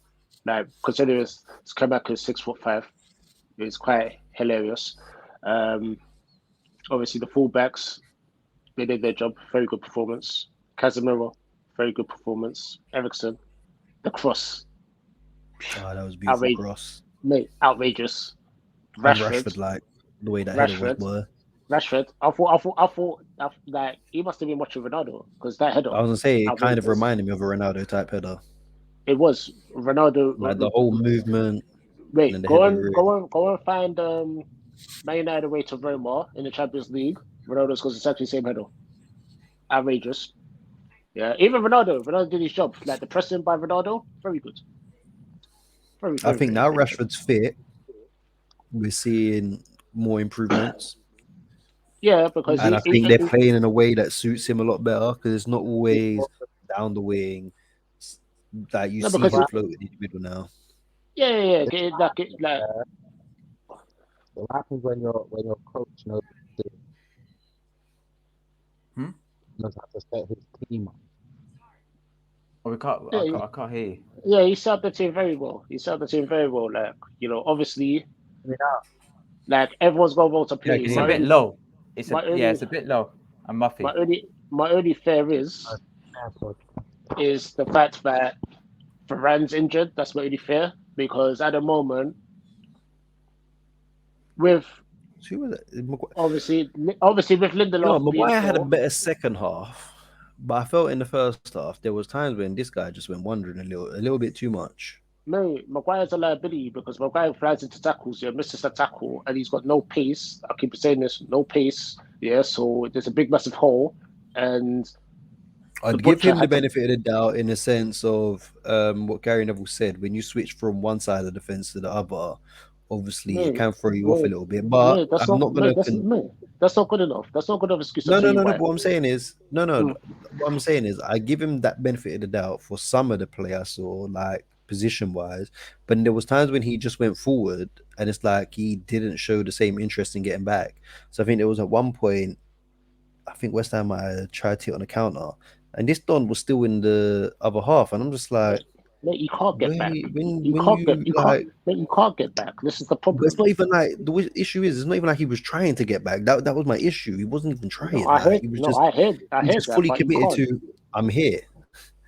Like considering Skamaka is 6'5", it's quite hilarious. Um, obviously the fullbacks they did their job. Very good performance. Casemiro, very good performance. Ericsson, the cross, Oh, that was beautiful outrageous, cross. mate, outrageous. And Rashford, Rashford, like, the way that header was, Rashford. boy. Rashford. I thought like he must have been watching Ronaldo because that header. I was gonna say I it really kind of was. reminded me of a Ronaldo type header, It was Ronaldo. like the whole movement and then Wait, the header. go and find Man United away to Roma in the Champions League. Ronaldo scores exactly the same header. Outrageous. Yeah, even Ronaldo did his job. Like the pressing by Ronaldo, very good. Very, I very, think very, now very good. Rashford's fit, we're seeing more improvements. Yeah, because And I think they're playing in a way that suits him a lot better because it's not always down the wing that you no, see because him floating in the middle now. yeah. Get it, like What happens when your coach knows Hmm? knows how to set his team up? Oh, we can't. yeah, I can't hear you. yeah. He served the team very well. Like obviously, I mean, like everyone's got a role to Yeah, I play. can It's hear a you bit now. low. My It's only, a bit low and muffy. my only fear is the fact that Varane's injured. That's my only fear because at the moment, with Who was it? obviously with You know, Lindelof being Maguire had a ill, better second half, but I felt in the first half there was times when this guy just went wandering a little bit too much. no, Maguire's a liability because Maguire flies into tackles, yeah, misses a tackle, and he's got no pace. I keep saying this, no pace, yeah. So there's a big, massive hole, and the I'd give butcher him the had to. benefit of the doubt in the sense of what Gary Neville said. When you switch from one side of the fence to the other, obviously it Mate, can throw you off a mate, little bit. But that's I'm not, not gonna. that's not good enough. That's not good enough excuse to No, tell no, you no, no. why. But what I'm saying is, no, no. Mm. What I'm saying is, I give him that benefit of the doubt for some of the play I saw, like position wise. But there was times when he just went forward, and it's like he didn't show the same interest in getting back. So I think there was at one point, I think West Ham might have tried to hit on a counter, and this Don was still in the other half, and I'm just like, Mate, you can't get back. when you like. Mate, you can't get back. This is the But it's problem. not even like issue is it's not even like he was trying to get back. That was my issue. He wasn't even No, trying. Like he was just I he was heard just that, fully but you committed can't. to I'm here.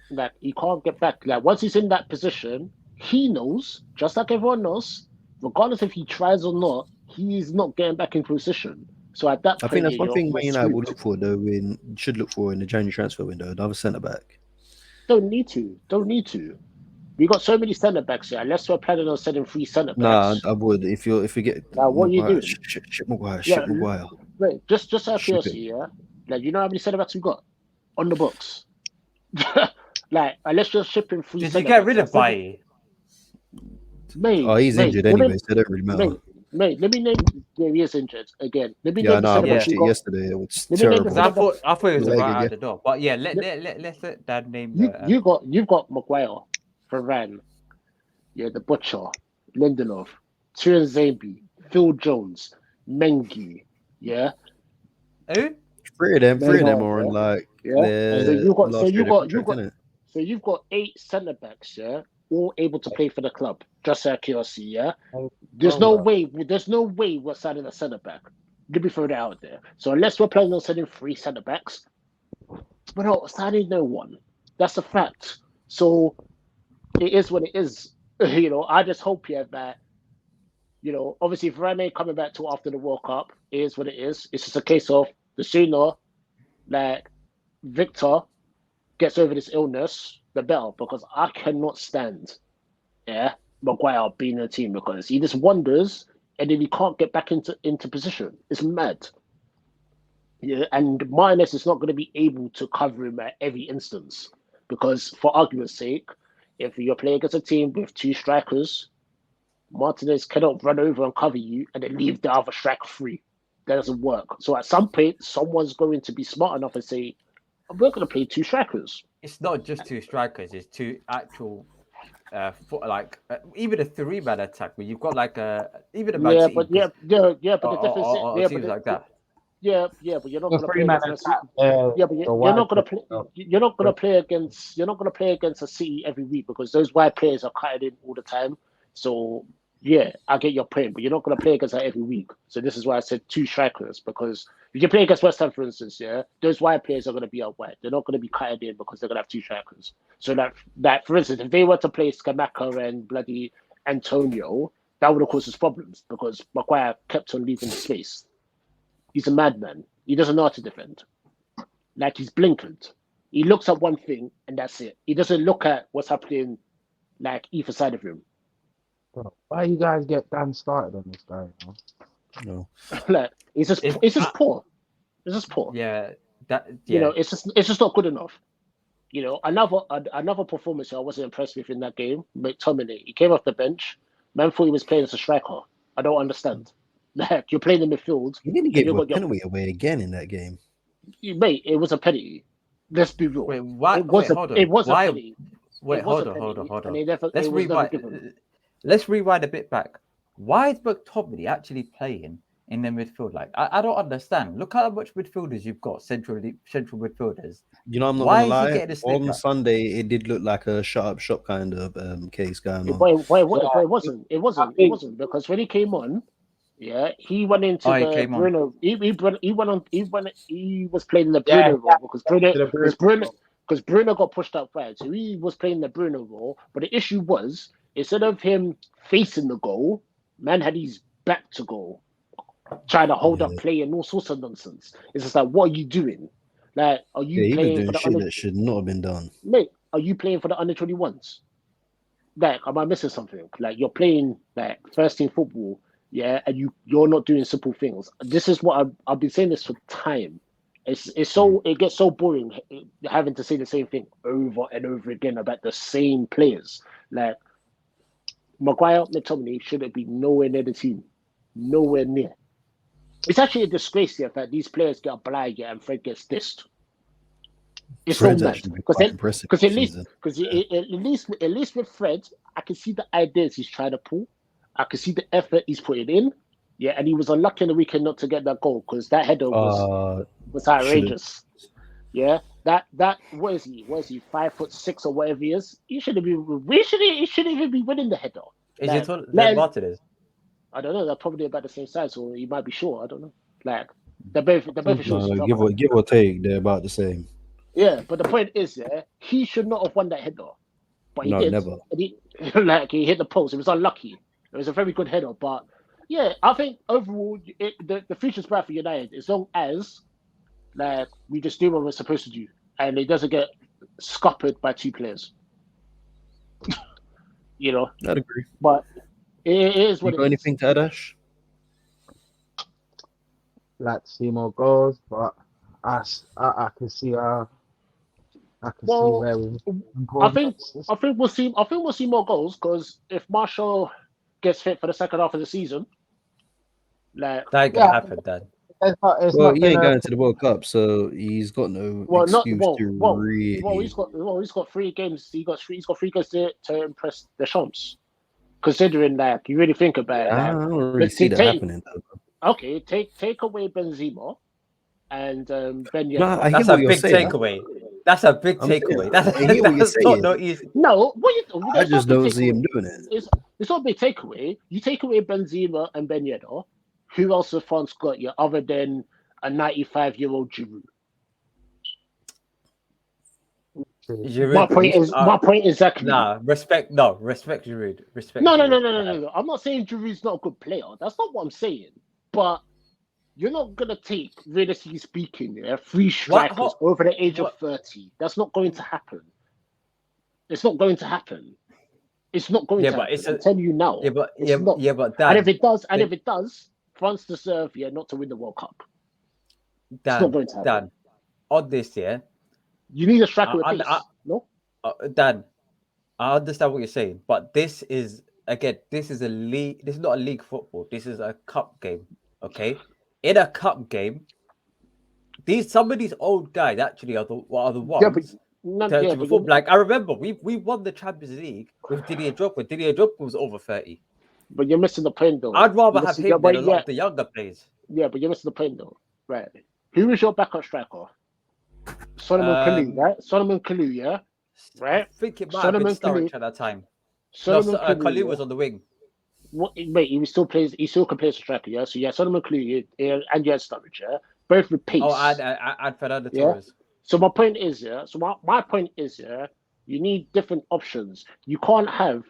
Like he can't get back. Like once he's in that position, he knows, just like everyone knows, regardless if he tries or not, he's not getting back in position. So at that I think point, that's one thing you're Man United will screwed. look for though in should look for in the January transfer window, another centre back. Don't need to. Don't need to. We got so many centre backs here. Unless we're planning on sending 3 centre Nah, backs. I would if you get Like what are you Maguire, doing? ship Yeah, Maguire, wait, just out of ship him. curiosity, yeah. Like you know how many centre backs we got on the books? Like unless you're shipping three Did you centre get backs, rid of that's seven. Bailly? Oh, he's injured anyway, so it don't really matter. Let me name. Yeah, he is injured again. Let me Yeah, I name the know. I centre backs watched we it got. yesterday. It was Let me name the Because terrible. centre backs. I thought it was Leg right again. out the door. But yeah, Let- let's let Dad name You the. you've got Maguire, Varane, yeah, the Butcher, Lindelof, Tyrion Zabi, Phil Jones, Mengi, yeah, Who? Three of them Maynard, are in like yeah. So their you got last year of their contract, innit? so you've got 8 centre backs, yeah, all able to play for the club. Just out of curiosity, yeah. There's no way we're signing a centre back. Let me throw that out there. So unless we're planning on sending 3 centre backs, we're not signing no one. That's a fact. So it is what it is. I just hope that obviously if Varane ain't coming back till after the World Cup, it is what it is. It's just a case of the sooner like Victor gets over this illness, the better. Because I cannot stand, Maguire being in the team because he just wanders and then he can't get back into position. It's mad. Yeah, and Martinez is not going to be able to cover him at every instance because, for argument's sake, if you're playing against a team with 2 strikers, Martinez cannot run over and cover you and then leave the other striker free. That doesn't work. So at some point, someone's going to be smart enough and say, "We're going to play 2 strikers." It's not just 2 strikers. It's 2 actual. Even a 3-man attack where you've got like even a Man Yeah, City but but the difference, or teams like that. but you're not The going to play 3-man against Man attack. City. Yeah, but The you're wide not going to play. player. You're not going to play against. You're not going to play against a City every week because those wide players are cutting in all the time. So yeah, I get your point, but you're not going to play against that every week. So this is why I said 2 strikers because if you play against West Ham, for instance, those wide players are going to be out wide. They're not going to be cutting in because they're going to have 2 strikers. So that for instance, if they were to play Skamaka and bloody Antonio, that would have caused us problems because Maguire kept on leaving the space. He's a madman. He doesn't know how to defend. Like he's blinkered. He looks at one thing and that's it. He doesn't look at what's happening like either side of him. Bro, why you guys get Dan started on this guy? No. Like it's just poor. It's just poor. Yeah, It's just not good enough. Another performance I wasn't impressed with in that game. McTominay, he came off the bench. Man thought he was playing as a striker. I don't understand. Like you're playing in midfield. He didn't give a penalty away again in that game. Mate, it was a penalty. Let's be real. Wait, why? It was hold on. It was Why? a penalty. Wait, hold on. Let's rewind. Let's rewind a bit back. Why is McTominay actually playing in the midfield? Like, I don't understand. Look how much midfielders you've got, central midfielders. You know, I'm not Why gonna is he lie. getting a slip On back? Sunday, it did look like a shut up shop kind of case going on. But it wasn't. It wasn't because when he came on, yeah, he went into the Bruno. He was playing the Bruno role because Bruno got pushed up wide, so he was playing the Bruno role. But the issue was instead of him facing the goal, man had his back to goal, trying to hold up play and all sorts of nonsense. It's just like, what are you doing? Like, are you playing for the shit that should not have been done? Mate, are you playing for the under 21s? Like, am I missing something? Like, you're playing like first team football. Yeah, and you're not doing simple things. This is what I've been saying this for time. It gets so boring having to say the same thing over and over again about the same players. Like Maguire, McTominay shouldn't be nowhere near the team, nowhere near. It's actually a disgrace here that these players get a blind and Fred gets dissed. It's Fred's so mad actually been quite impressive because this season. at least with Fred, I can see the ideas he's trying to pull. I could see the effort he's putting in. Yeah, and he was unlucky in the weekend not to get that goal because that header was outrageous. Yeah, that what is he? 5'6" or whatever he is? He shouldn't even be winning the header. Is it taller than Martinez? I don't know. They're probably about the same size, or he might be short. I don't know. Like they're both short. Give or take, they're about the same. Yeah, but the point is, he should not have won that header, but he did. Never. And he hit the post. It was unlucky. It was a very good header, but yeah, I think overall the future's bright for United as long as like we just do what we're supposed to do and it doesn't get scuppered by two players. I'd agree. But it is what you got anything to add, Ash? Like to see more goals, but I can see where we. I think we'll see more goals because if Marshall gets fit for the second half of the season, like that can happen, Dan. He ain't going to the World Cup, so he's got no excuse to really. He's got 3 games. He's got 3 games to impress the Champs. Considering that, you really think about it. I don't really see that happening. Okay, take away Benzema and Ben Yedder. Nah, that's a big takeaway. That's a big takeaway. That's not easy. No, I just don't see him doing it. It's not a big takeaway. You take away Benzema and Ben Yedder. Who else has France got you other than a 95-year-old Giroud? My point is exactly. Respect Giroud. No. I'm not saying Giroud's not a good player. That's not what I'm saying. But you're not gonna take, realistically speaking, 3 strikers over the age of 30. That's not going to happen. It's not going to happen. It's not going to happen. I'm telling you now. But Dan, and if it does, France deserve not to win the World Cup. It's not going to happen. Dan, on this year, you need a striker with pace. No, Dan, I understand what you're saying, but this is a league. This is not a league football. This is a cup game. Okay, in a cup game, some of these old guys actually are the ones. Like I remember, we won the Champions League with Didier Drogba. Didier Drogba was over 30. But you're missing the point, though. I'd rather have him than a lot of the younger players. Yeah, but you're missing the point, though. Right? Who is your backup striker? Solomon Kalou, right? Solomon Kalou, yeah. Right. I think it might have been Sturridge at that time. Kalou was on the wing. Wait, he still can play as a striker, yeah. So yeah, Solomon Kalou and you had Sturridge, yeah. Both with pace. Oh, and Fernando Torres. So my point is, my point is, you need different options. You can't have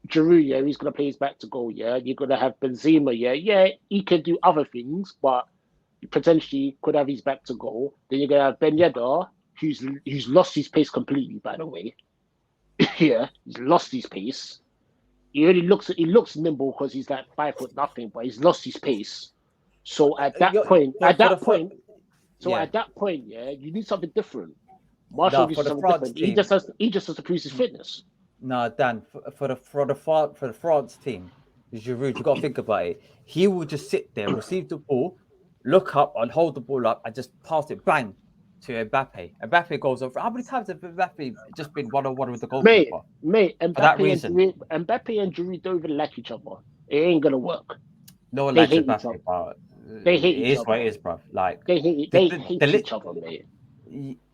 Giroud, yeah, he's gonna play his back to goal. Yeah, you're gonna have Benzema. Yeah, he can do other things, but potentially could have his back to goal. Then you're gonna have Ben Yedder, who's lost his pace completely. By the way, yeah, he's lost his pace. He looks nimble because he's like 5 foot nothing, but he's lost his pace. So at that point, yeah, yeah, you need something different. Marshall no, gives for you the something France different. team. He just has to prove his fitness. No, Dan, for the France team, Giroud, you got to think about it. He will just sit there, receive the ball, look up and hold the ball up, and just pass it bang to Mbappe. Mbappe goes over. How many times have Mbappe just been 1-on-1 with the Mate, goalkeeper? For that reason, Mbappe and Giroud don't even like each other. It ain't gonna work. no one They likes hate each other. Mbappe, but They hate it each is what it other. is, bruv. Like They hate the each other, mate.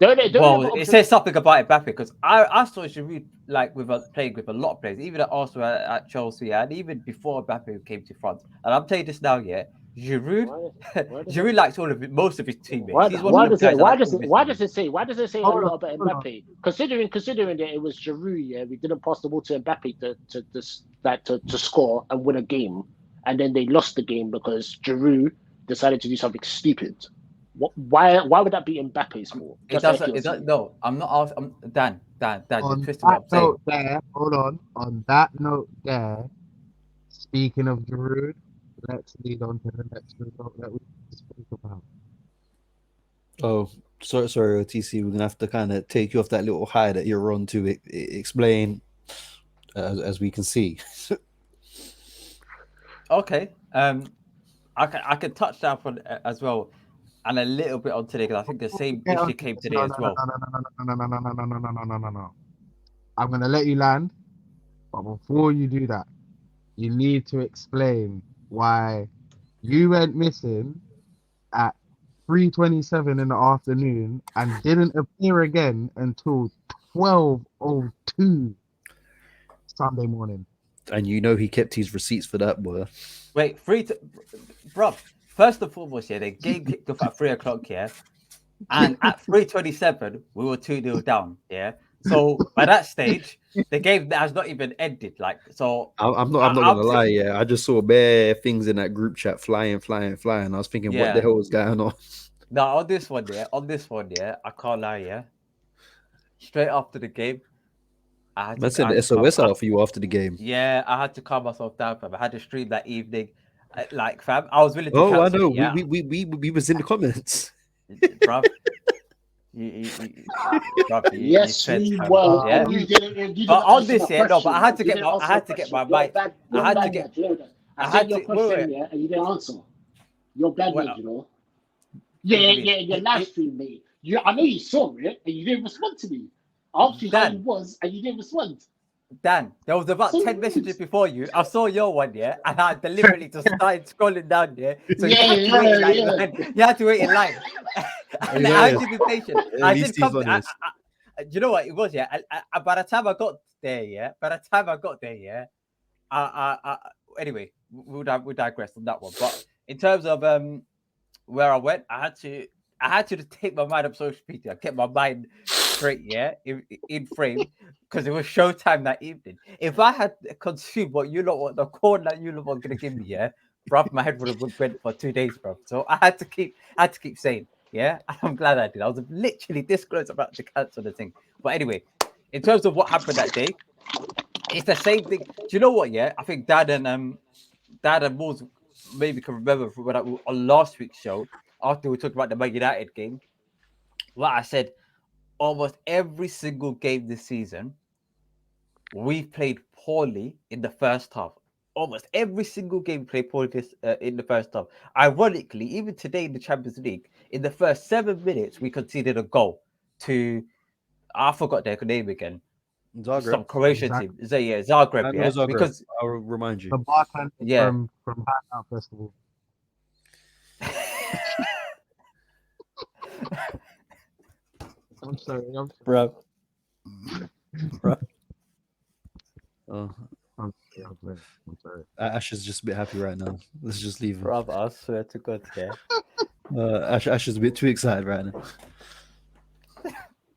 Don't well, ever it observe. says something about Mbappe because I saw Giroud like playing with a lot of players, even at Arsenal, at Chelsea, and even before Mbappe came to France. And I'm telling you this now, yeah, Giroud, Why does Giroud likes most of his teammates. Why, He's one of why them does it guys that why like does all of it his why does teammates. it say why does it say a Hold on, lot about hold on. Mbappe? Considering that it was Giroud, yeah, we didn't pass the ball to Mbappe to score and win a game, and then they lost the game because Giroud decided to do something stupid. Why would that be Mbappe's fault? It Just out of doesn't. It does, curiosity. no, I'm not asking. Dan, you're On twisting what that I'm saying. note there, hold on. On that note there, speaking of Giroud, let's lead on to the next result that we speak about. Oh, sorry, OTC. We're gonna have to kind of take you off that little high that you're on to explain, as we can see. Okay. I can touch that on as well, and a little bit on today because I think the same Get issue on came this. today No, as no, no, well. no, no, no, no, no, no, no, no, no, no, no, no, no. I'm gonna let you land, but before you do that, you need to explain why you went missing at 3:27 in the afternoon and didn't appear again until 12:02 Sunday morning. And you know he kept his receipts for that, boy. Wait, bro. First and foremost, yeah, the game kicked off at 3 o'clock, yeah, and at 3:27 we were 2-0 down, yeah. So by that stage, the game has not even ended. Like, so I'm not I'm gonna lie. Yeah, I just saw bare things in that group chat flying. I was thinking, what the yeah. hell was going on? Now on this one, yeah, I can't lie, yeah. Straight after the game, Man I sent had the to come. SOS out for you after the game. Yeah, I had to calm myself down, fam. I had to stream that evening. Like, fam, I was willing to Oh, I cancel know. it, yeah, We was in the comments. bruv. Bruv, you Yes, spent we time, were, yeah. and you But didn't on answer this, my yeah, no, but question. I You didn't answer had my to get question. my You're mind. bad. I You're had to bad, get. lad. You know that. I I said had your to. Wait, question, wait. yeah, and you didn't answer. You're bad, lad. What, You know. what do Yeah, you mean? your live stream, mate. I know you saw it, and you didn't respond to me. I asked you how he Dan, was, and you didn't respond. Dan, there was about So 10 messages before you. I saw your one, yeah, and I deliberately just started scrolling down, yeah. So you had to wait in line, yeah. man. You had to wait in line. And I had to be patient. At I least did he's come. honest. You know what it was, yeah. By the time I got there, yeah. Anyway, we'll digress on that one. But in terms of where I went, I had to just take my mind up social media, get my mind straight, yeah, in frame, because it was showtime that evening. If I had consumed what the corn that you lot were gonna give me, yeah, bruv, my head would have went for 2 days, bruv. So I had to keep saying, yeah, and I'm glad I did. I was literally this close about to cancel the thing. But anyway, in terms of what happened that day, it's the same thing. Do you know what? Yeah, I think Dad and Moles maybe can remember from on last week's show after we talked about the Man United game. What I said, almost every single game this season, we've played poorly in the first half. Almost every single game played poorly in the first half. Ironically, even today in the Champions League, in the first 7 minutes, we conceded a goal to, I forgot their name again. Zagreb. Some Croatian team. Zagreb, I know yeah. Zagreb. Because I'll remind you. The bartender yeah. from Hangout Festival. I'm sorry. Bro. Oh, I'm sorry. Ash is just a bit happy right now. Let's just leave him. Brother, I swear to God, yeah. Ash is a bit too excited right now.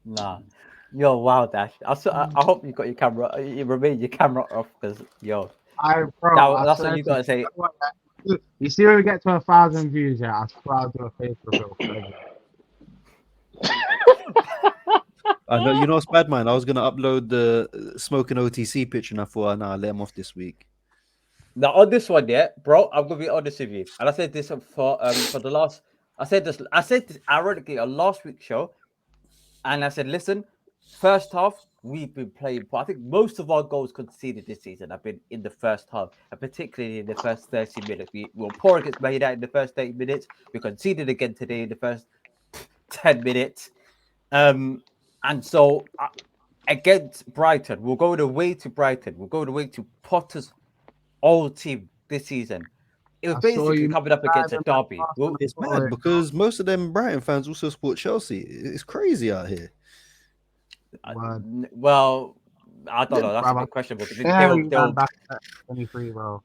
Nah. Yo, wow, Dash. I hope you got your camera. You remain your camera off because yo, that's what swear you to you, gotta say. you see when we get to 1,000 views, yeah, I swear I'll do a face reveal for everyone. I know you know what's bad, man. I was gonna upload the smoking OTC picture, and I thought, nah, I'll let him off this week. Now on this one, yeah, bro, I'm gonna be honest with you, and I said this for the last. I said this ironically on last week's show, and I said, listen, first half we've been playing. But I think most of our goals conceded this season have been in the first half, and particularly in the first 30 minutes. We were poor against Man United in the first 30 minutes. We conceded again today in the first 10 minutes. And so against Brighton, we'll go away to Brighton. We'll go away to Potter's old team this season. It was I saw basically you coming up against a guys on derby. Arsenal It's story. mad because most of them Brighton fans also support Chelsea. It's crazy out here. Well, I don't know. That's a Brother. bit questionable because Very they'll back at 23, bro.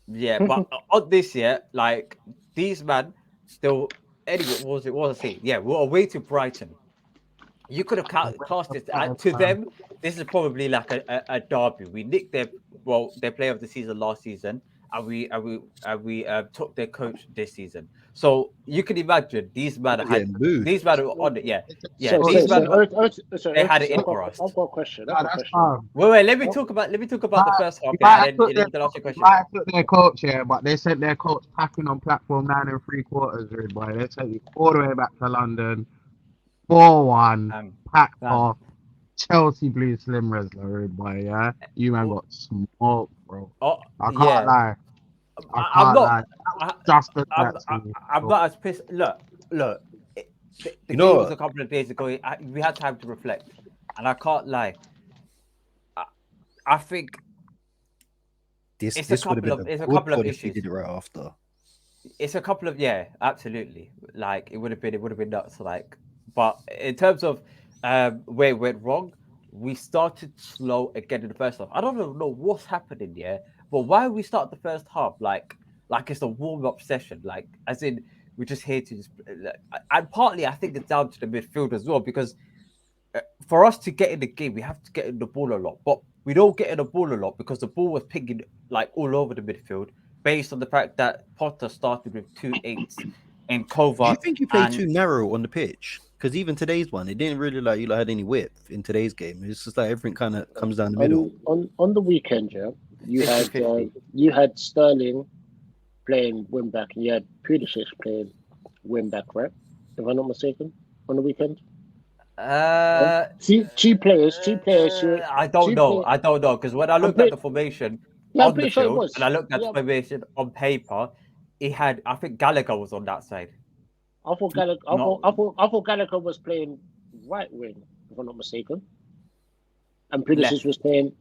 yeah, but on this year, like these man still. Anyway, what was I saying? Yeah, we're away to Brighton. You could have classed this to them. This is probably like a derby. We nicked their player of the season last season, and we took their coach this season. So you can imagine these men They're getting booed. these men were on it. Yeah. So, These men they had it in for us. I've got a question. Nah, that's calm. Wait. Let me talk about the first half. You Yeah, might have and took then you can ask your question. might have took their coach here, but they sent their coach packing on platform 9 3/4, rude boy. They sent you all the way back to London, 4-1, packed off. Chelsea Blue Slim Wrestler, rude boy. Yeah, you man got smoked, bro. Oh, I can't lie. I'm not. I'm not as pissed. Look. The game was a couple of days ago. We had time to reflect, and I can't lie. I think This it's a couple of issues. Did it right after. It's a couple of absolutely. Like it would have been nuts. Like, but in terms of where it went wrong, we started slow again in the first half. I don't know what's happening here, but why we start the first half like it's a warm up session, like as in we're just here to just. And partly I think it's down to the midfield as well because for us to get in the game, we have to get in the ball a lot, but we don't get in the ball a lot because the ball was pinging like all over the midfield based on the fact that Potter started with 2 8s and Kovac. Do you think you played too narrow on the pitch? Because even today's one, it didn't really like you had any width in today's game. It's just like everything kind of comes down the middle. On the weekend, yeah, you had Sterling playing wing back, and you had Pulisic playing wing back, right? If I'm not mistaken, on the weekend. Two players. I don't know because when I looked at the formation on the field and I looked at the formation on paper, it had. I think Gallagher was on that side. I thought Gallagher was playing right wing, if I'm not mistaken, and Pulisic was playing.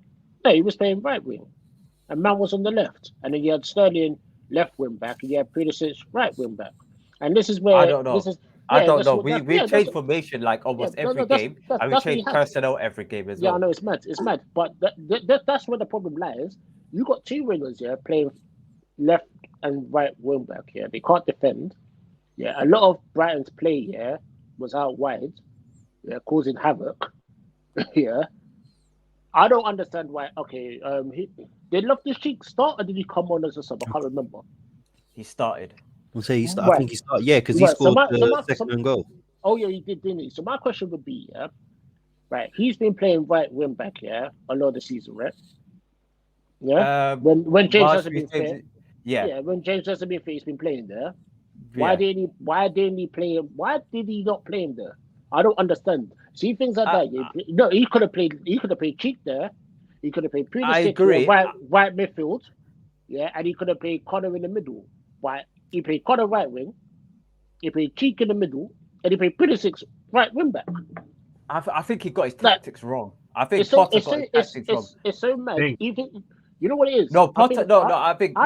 No, he was playing right wing, and Man was on the left, and then you had Sterling left wing back, and you had Pulisic right wing back, and this is where I don't know. I don't know. We changed formation like almost every game, and we changed personnel every game as well. Yeah, I know it's mad. But that's where the problem lies. You got two wingers here playing left and right wing back here. They can't defend. Yeah, a lot of Brighton's play here was out wide, causing havoc. Yeah, I don't understand why. Okay, did Loftus-Cheek start or did he come on as a sub? I can't remember. He started. I think he started. Yeah, because he scored the second goal. Oh yeah, he did, didn't he? So my question would be, right. He's been playing right wing back, a lot of the season, right? Yeah. When James hasn't been fit, when James hasn't been fit, he's been playing there. Why did he not play him there? I don't understand. See things like that. No, he could have played Cheek there. He could have played Pulisic right midfield. Yeah, and he could have played Connor in the middle. Why? He played Connor right wing, he played Cheek in the middle, and he played Pulisic right wing back. I think he got his tactics wrong. I think Potter got his tactics wrong. It's so mad. Even you know what it is? No, Potter. I think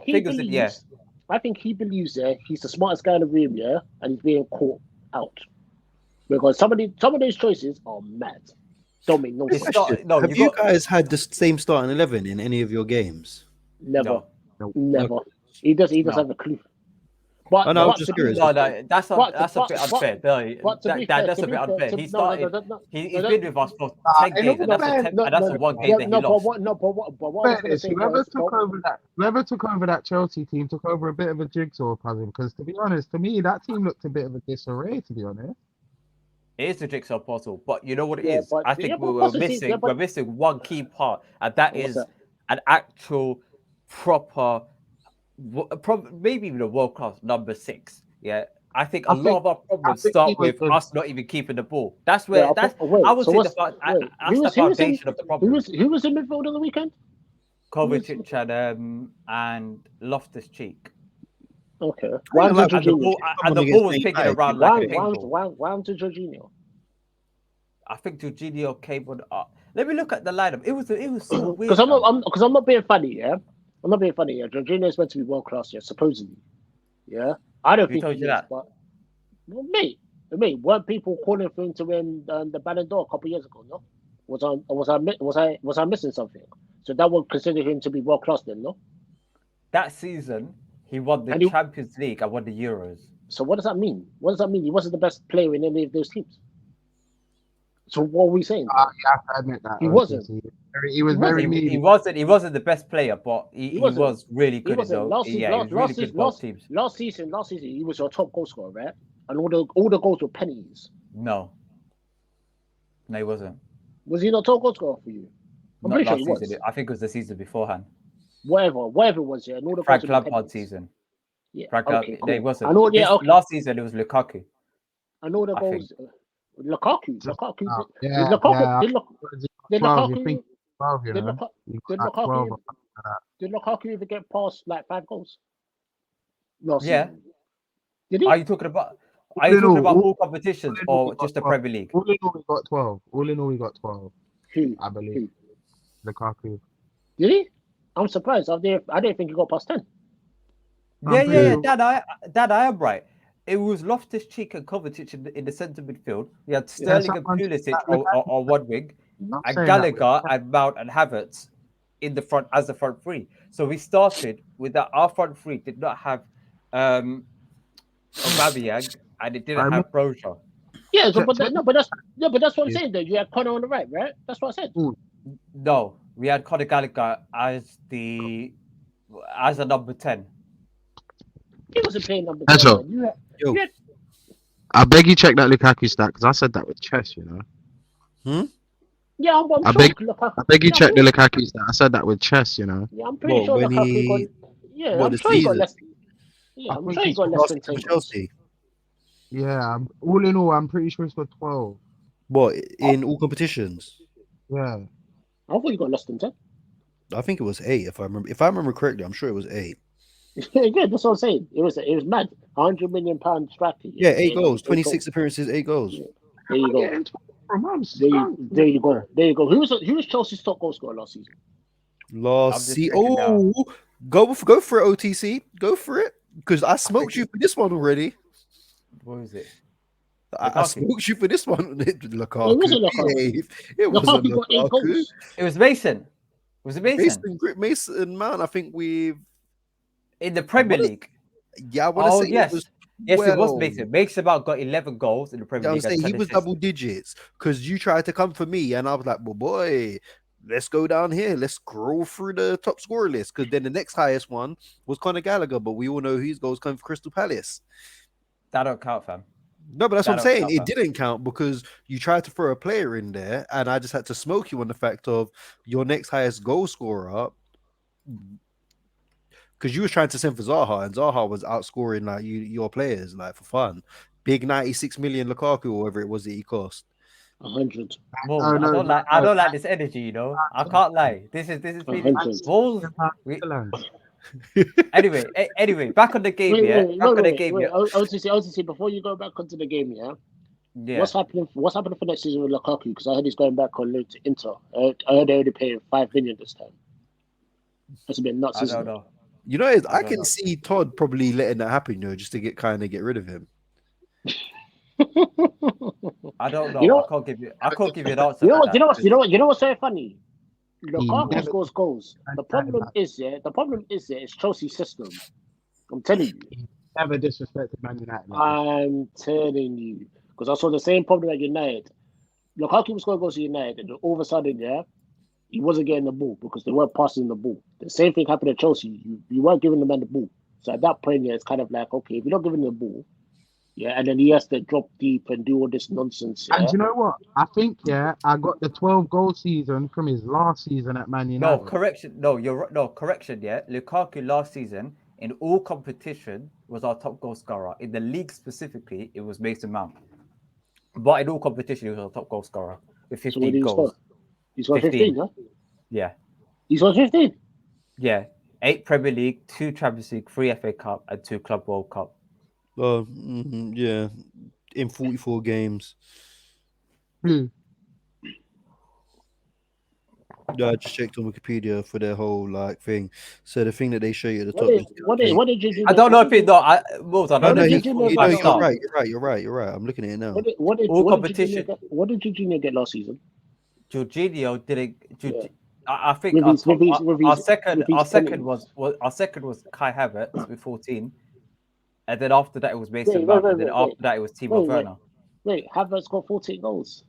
he believes. I think he believes he's the smartest guy in the room, and he's being caught out because some of those choices are mad. Don't make no sense. Have you guys had the same starting 11 in any of your games? Never. He doesn't have a clue. But And I was but just to be curious. No, that's a but that's a bit unfair. No, but to be fair, that's a bit unfair. to, He no no no started. no no He's no, been with us for Nah, 10 in games, all and that's fairness, no, that's a no, one game no, that he no, lost. but what I was gonna say was whoever took over that Chelsea team took over a bit of a jigsaw puzzle. Because to be honest, to me that team looked a bit of a disarray. To be honest, It is a jigsaw puzzle, but you know what it yeah, is? I think we were what's the team? Yeah, missing. We're but missing one key part, and that what's is that? an actual proper, maybe even a world class number 6. Yeah, I think a I lot think of our I problems think he start was with the us not even keeping the ball. That's Yeah, where that's. I wait. would So say what's wait? that's the foundation of the problem. Who was in midfield on the weekend? Who was Kovacic and Loftus Cheek, okay? I ain't Why gonna to lie, and the Jorginho? ball someone and the ball against was Man picking United, around you like a okay. ping pong. Why to Jorginho? I think Jorginho came on. Let me look at the lineup. It was so Because weird, fam. I'm not being funny. Yeah, I'm not being funny. Yeah, Jorginho is meant to be world class. Yeah, supposedly. Yeah, I don't Who think told he you is. that? But well, mate, weren't people calling for him to win the Ballon d'Or a couple of years ago? No, was I missing something? So that would consider him to be world class then, no? That season, he won the And he, Champions League and won the Euros. so what does that mean? What does that mean? He wasn't the best player in any of those teams. So what are we saying? you have to admit that He wasn't. He was very wasn't. mean. He wasn't the best player, but He he wasn't. was really He good in wasn't. the yeah, he was really good in both teams. Last season, he was your top goal scorer, right? And all the goals were pennies. No, he wasn't. Was he not top goal scorer for you? I'm Not pretty sure last he season. was. I think it was the season beforehand. Whatever it was, yeah. And all the Frank goals were Lampard pennies. season. Yeah. Frank Okay. No, he Cool. wasn't. I know. Yeah. This Okay. last season it was Lukaku. I know the I think. goals. Lukaku. Just, Lukaku. yeah, Did Lukaku? yeah. Did 12, you Lukaku? think 12, you Did know? Lukaku? You Did got like 12 Lukaku? or something like that. Did Lukaku even get past like 5 goals last Yeah. season? Did he? Are you talking about All all competitions in all, we or got just the 12. Premier League? All in all, we got 12. All in all, we got 12, Who? I believe. Who? Lukaku. Did he? I'm surprised. I didn't think he got past 10. Yeah, I'm pretty sure. Dad, I am right. It was Loftus Cheek and Kovacic in the centre midfield. We had Sterling and someone said Pulisic that Lukaku. on one wing, I'm and saying that Gallagher and Mount and Havertz in the front as the front three. So we started with that. Our front three did not have Aubameyang, and it didn't I have Broja. Yeah, so, check, but check. that's what I'm Yeah. saying. Though you had Connor on the right, right? That's what I said. No, we had Conor Gallagher as a number 10. He wasn't playing number That's 10. all. Man. You Yo. had I beg you check that Lukaku stat because I said that with chess, you know. yeah, I'm I sure. beg- Lukaku, I beg you yeah, check the Lukaku stat. I said that with chess, you know. Yeah, I'm pretty What, sure when Lukaku he got. Yeah, what I'm the sure he got season less. Yeah, I I'm think sure he he's got less last than 10 season for goals. Chelsea? Yeah, all in all, I'm pretty sure he's got 12. What in all competitions? Yeah. I thought he got less than 10. I think it was 8. If I remember correctly, I'm sure it was 8. Yeah, that's what I'm saying. It was mad. £100 million striker. Yeah, 8 There goals, you go. 26 appearances, 8 goals. Yeah. There you I'm go. getting 12 for months. There you go. There you go. Who was Chelsea's top goal scorer last season? Last just season. checking now. Oh, go for it, OTC. Go for it, because I smoked you for this one already. What was it? I Lukaku. smoked you for this one, Lukaku. It wasn't Lukaku. Behave. It wasn't Lukaku got 8 Lukaku. goals. It was Mason. Was it Mason? Mason Mount. I think we've In the Premier League. I want to Oh, say yes. it was Yes, it was 12. Mason. Mason Mount got 11 goals in the Premier Yeah, I'm League. and saying he 10 was assists. double digits because you tried to come for me, and I was like, well, boy, let's go down here. Let's scroll through the top scorer list because then the next highest one was Conor Gallagher, but we all know whose goals come for Crystal Palace. That don't count, fam. No, but that's what I'm That don't saying. count, It fam. didn't count because you tried to throw a player in there, and I just had to smoke you on the fact of your next highest goal scorer because you were trying to send for Zaha, and Zaha was outscoring like your players like for fun. Big 96 million Lukaku or whatever it was that he cost. 100. Whoa, No, I don't like this energy, you know. I can't lie. This is feeling 100. balls. Anyway, back on the game, Wait, Back on the game, OTC, before you go back onto the game, yeah? yeah. What's happening for next season with Lukaku? Because I heard he's going back on loan to Inter. I heard they're only paying 5 million this time. That's a bit nuts, I isn't don't it? know. You know, I don't can know. see Todd probably letting that happen, just to get rid of him. I don't know. You know- I can't give you an answer. You know for what? that. You know what's so funny? Lukaku never- scores goals. The problem is, it's Chelsea's system. I'm telling you. never disrespected Man United. Like this. I'm telling you, because I saw the same problem at United. Lukaku was scoring goals to United, and all of a sudden, he wasn't getting the ball because they weren't passing the ball. The same thing happened at Chelsea. You weren't giving the man the ball. So at that point, it's kind of like, okay, if you're not giving him the ball, and then he has to drop deep and do all this nonsense. And you know what? I think I got the 12-goal season from his last season at Man No, United. correction. No, you're right. No, correction. Yeah, Lukaku last season in all competition was our top goal scorer. In the league specifically, it was Mason Mount. But in all competition, he was our top goal scorer with So what 15 did he goals. score? He scored 15, huh? Yeah, He scored 15. yeah. 8 Premier League, 2 Champions League, 3 FA Cup, and 2 Club World Cup. Yeah, in 44 games. Hmm. Yeah, I just checked on Wikipedia for their whole like thing. So the thing that they show you at the top. What did you do? I don't know if it. No, I don't No, know if no, it's you- 45 no, stars. you're right. I'm looking at it now. What did All Jorginho competition. what did Jorginho get last season? Jorginho didn't. Yeah. I think With our, his- top, with his- our, with our his- second with his our second penalties. was Kai Havertz with 14, and then after that it was Mason Wait, Mount, and then wait. after that it was Timo Wait. Werner. Wait, Havertz got 14 goals.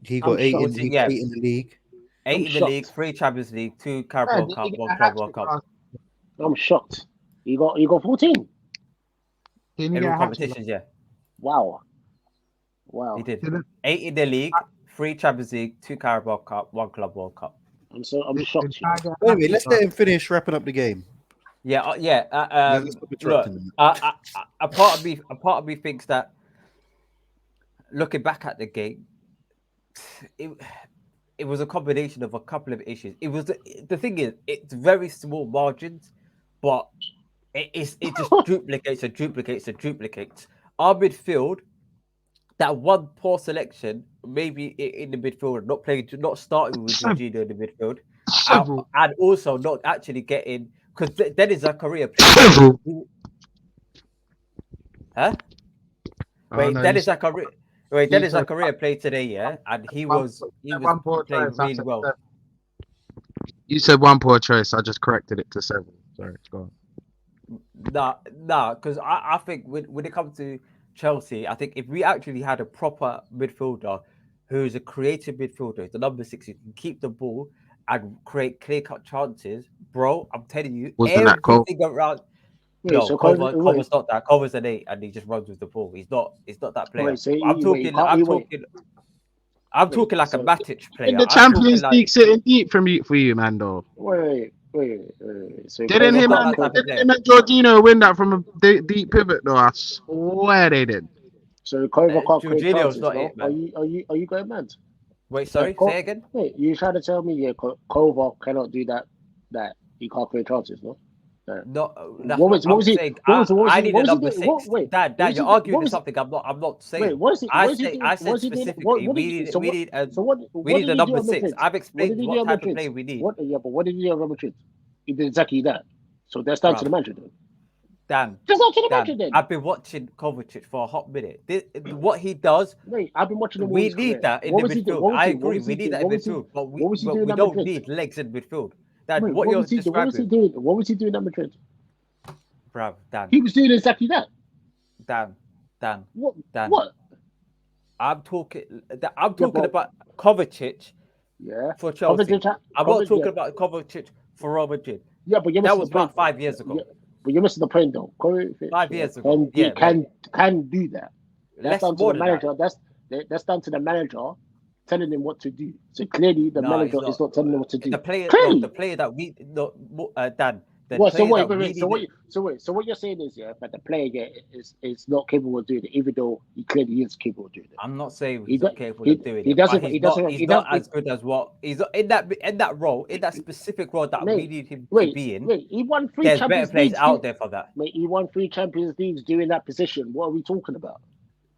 He got I'm eight shocked. in, Yeah. 8 in the league. 8 I'm in the league, shocked. 3 Champions League, 2 Yeah, Carabao did Cup, he get 1 a Club hat World trick Cup. last- I'm shocked. He got 14. Didn't he In get all a hat trick competitions, yeah, Wow. he did. last- 8 in the league, 3 Champions League, 2 Carabao Cup, 1 Club World Cup. I'm Did shocked. Kai get a hat Anyway, trick let's last- let him finish wrapping up the game. Yeah, Let's stop look, interrupting him. a part of me thinks that looking back at the game, it was a combination of a couple of issues. It was the thing is, it's very small margins, but it just duplicates. Our midfield, that one poor selection, maybe in the midfield, not starting with Jorginho in the midfield, Several. and also not actually getting, because Dennis Zakaria Several. huh? Oh, Wait, no, Dennis you said- Zakaria played today, yeah, and he One- was one poor playing choice, I really said well. 7. You said one poor choice. I just corrected it to 7. Sorry, go on. Nah, because I think when it comes to Chelsea, I think if we actually had a proper midfielder who's a creative midfielder, who's the number 6, who can keep the ball and create clear-cut chances, bro, I'm telling you, Wasn't that Cole? everything around. Wait, No, so Cover's not that. Cover's an 8, and he just runs with the ball. He's not that player. Wait, so I'm he- talking. wait, can't he- wait. I'm talking like so- a Matic player. In the I'm talking Champions like- League, sitting deep for you, man. Though Wait. So didn't he's him not and, that type of didn't player. him and Jorginho win that from a deep pivot? Though I swear they did. So Kovac can't create Jorginho's chances, not no? it, man. Are you going mad? Wait, sorry, Co- say again. Wait, you trying to tell me Kovac cannot do that he can't create chances, no? No, that's What was I'm he- saying. what was I he- need what a was he number doing? 6. Wait, Dad, what was you're he- arguing what was he- something. I'm not saying. Wait, what is he? I what is he said doing? I What said is he doing? specifically What we did he- need so we what- need So what? we need did a he do number at 6. Madrid? I've What explained did he what do at type of Madrid? play we need. But what did he do at Real Madrid? He did exactly that. So that's down to the Bruv. manager then. Dan, That's down to the manager Dan, then. I've been watching Kovacic for a hot minute. What he does, Wait, I've been watching him all we his need career. that in What the was he doing? midfield. What was I he- what agree, was we he need doing? that in What was he- midfield, but what was he doing we at don't Madrid? need legs in midfield. Dan, Wait, what you're was he doing? What was he describing, doing? What was he doing at Madrid? bruv, Dan, He was doing exactly that. Dan. What? Dan. What? I'm talking but- about Kovacic Yeah. for Chelsea. Kovacic- I'm not talking yeah. about Kovacic for Real Madrid. Yeah, but you're That missing was the point. about 5 years ago. Yeah, but you're missing the point though. 5 years ago. Yeah, can do that. That's less down to more the than manager. That's down to the manager telling him what to do. So clearly, the No, manager he's is not telling him what to do. The player, Clearly. no, the player that we, no, Dan, the What? So player wait, that we wait, wait. So needed- So what you're saying is that the player is not capable of doing it, even though he clearly is capable of doing it. I'm not saying He he's not do- capable he- of doing he it. doesn't- But he doesn't- he's he not doesn't- as good as what he's in that role, in that specific role that we Mate, need him to Wait, be in. wait. He won 3 There's Champions better players Leagues. out there for that. Mate, he won 3 Champions Leagues doing that position. What are we talking about?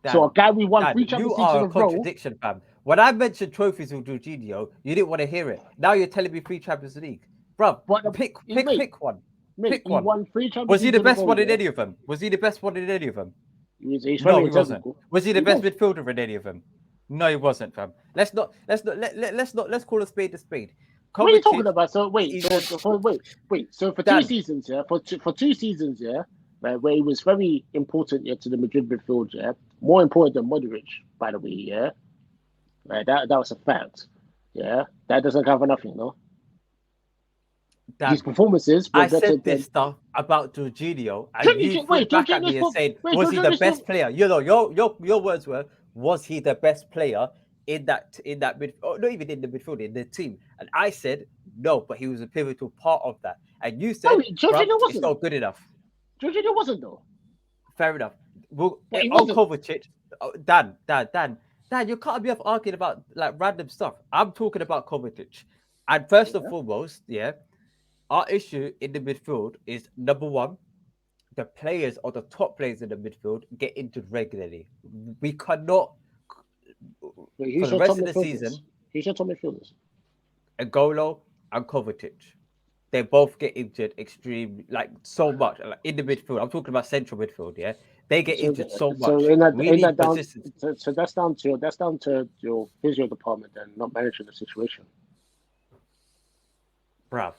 Dan, So a guy we won Dan, 3 you Champions Leagues are in a a row. contradiction, fam. When I mentioned trophies with Jorginho, you didn't want to hear it. Now you're telling me 3 Champions League, bruv. But, Pick mate, one. Mate, pick he one. won 3 Champions Was he Leagues the in a best row, one in yeah? any of them? Was he the best one in any of them? He's No, very he wasn't. integral. Was he the He best was. midfielder in any of them? No, he wasn't, fam. Let's not. Let's call a spade a spade. What are you Kovacic- talking about? So wait, he's so for Dan. 2 seasons, yeah, for 2 seasons, yeah, right, where he was very important to the Madrid midfield, yeah, more important than Modric, by the way, yeah, right, that was a fact, yeah, that doesn't cover nothing, no. His Dan, performances were I better said this than. stuff about Jorginho, and you threw Wait, it back at Jorginho's me and said, wait, "Was he the Jorginho's best player?" You know, your words were, "Was he the best player in that mid? Oh, not even in the midfield, in the team?" And I said, "No, but he was a pivotal part of that." And you No, said, "Bruv, Jorginho it's wasn't. not good enough." Jorginho wasn't though. Fair enough. Well, But he on wasn't. Kovacic, Dan, you can't be off arguing about like random stuff. I'm talking about Kovacic, and first and Yeah. foremost, yeah, our issue in the midfield is number one, the players or the top players in the midfield get injured regularly. We cannot, Wait, for who's the your top rest of the midfielders? season, Who's your top midfielders? N'Golo and Kovacic, they both get injured extremely, like so much. Like in the midfield, I'm talking about central midfield. Yeah, they get So, injured so so much. We in that need down, consistency, so that's down to your physio department and not managing the situation. bruv.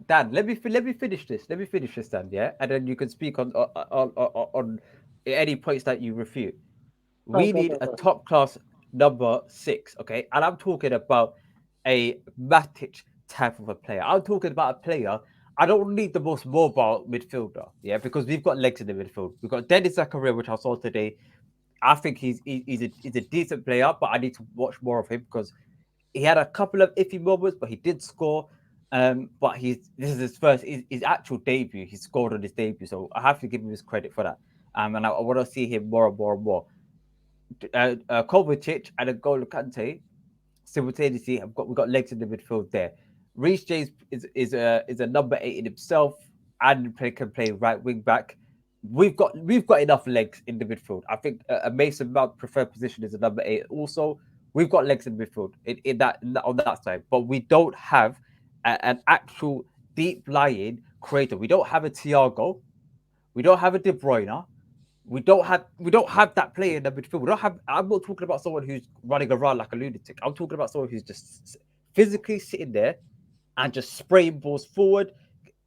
Dan, let me finish this. Let me finish this, Dan. Yeah, and then you can speak on any points that you refute. We need a Go. top class number 6, okay? And I'm talking about a Matic type of a player. I'm talking about a player. I don't need the most mobile midfielder, yeah, because we've got legs in the midfield. We've got Dennis Zakaria, which I saw today. I think he's a decent player, but I need to watch more of him because he had a couple of iffy moments, but he did score. But this is his actual debut. He scored on his debut, so I have to give him his credit for that. And I want to see him more and more and more. Kovacic and N'Golo Kante simultaneously we've got legs in the midfield there. Reece James is a number 8 in himself and can play right wing back. We've got enough legs in the midfield. I think a Mason Mount preferred position is a number 8. Also, we've got legs in the midfield on that side, but we don't have an actual deep lying creator. We don't have a Thiago. We don't have a De Bruyne. We don't have that player in the midfield. We don't have. I'm not talking about someone who's running around like a lunatic. I'm talking about someone who's just physically sitting there and just spraying balls forward,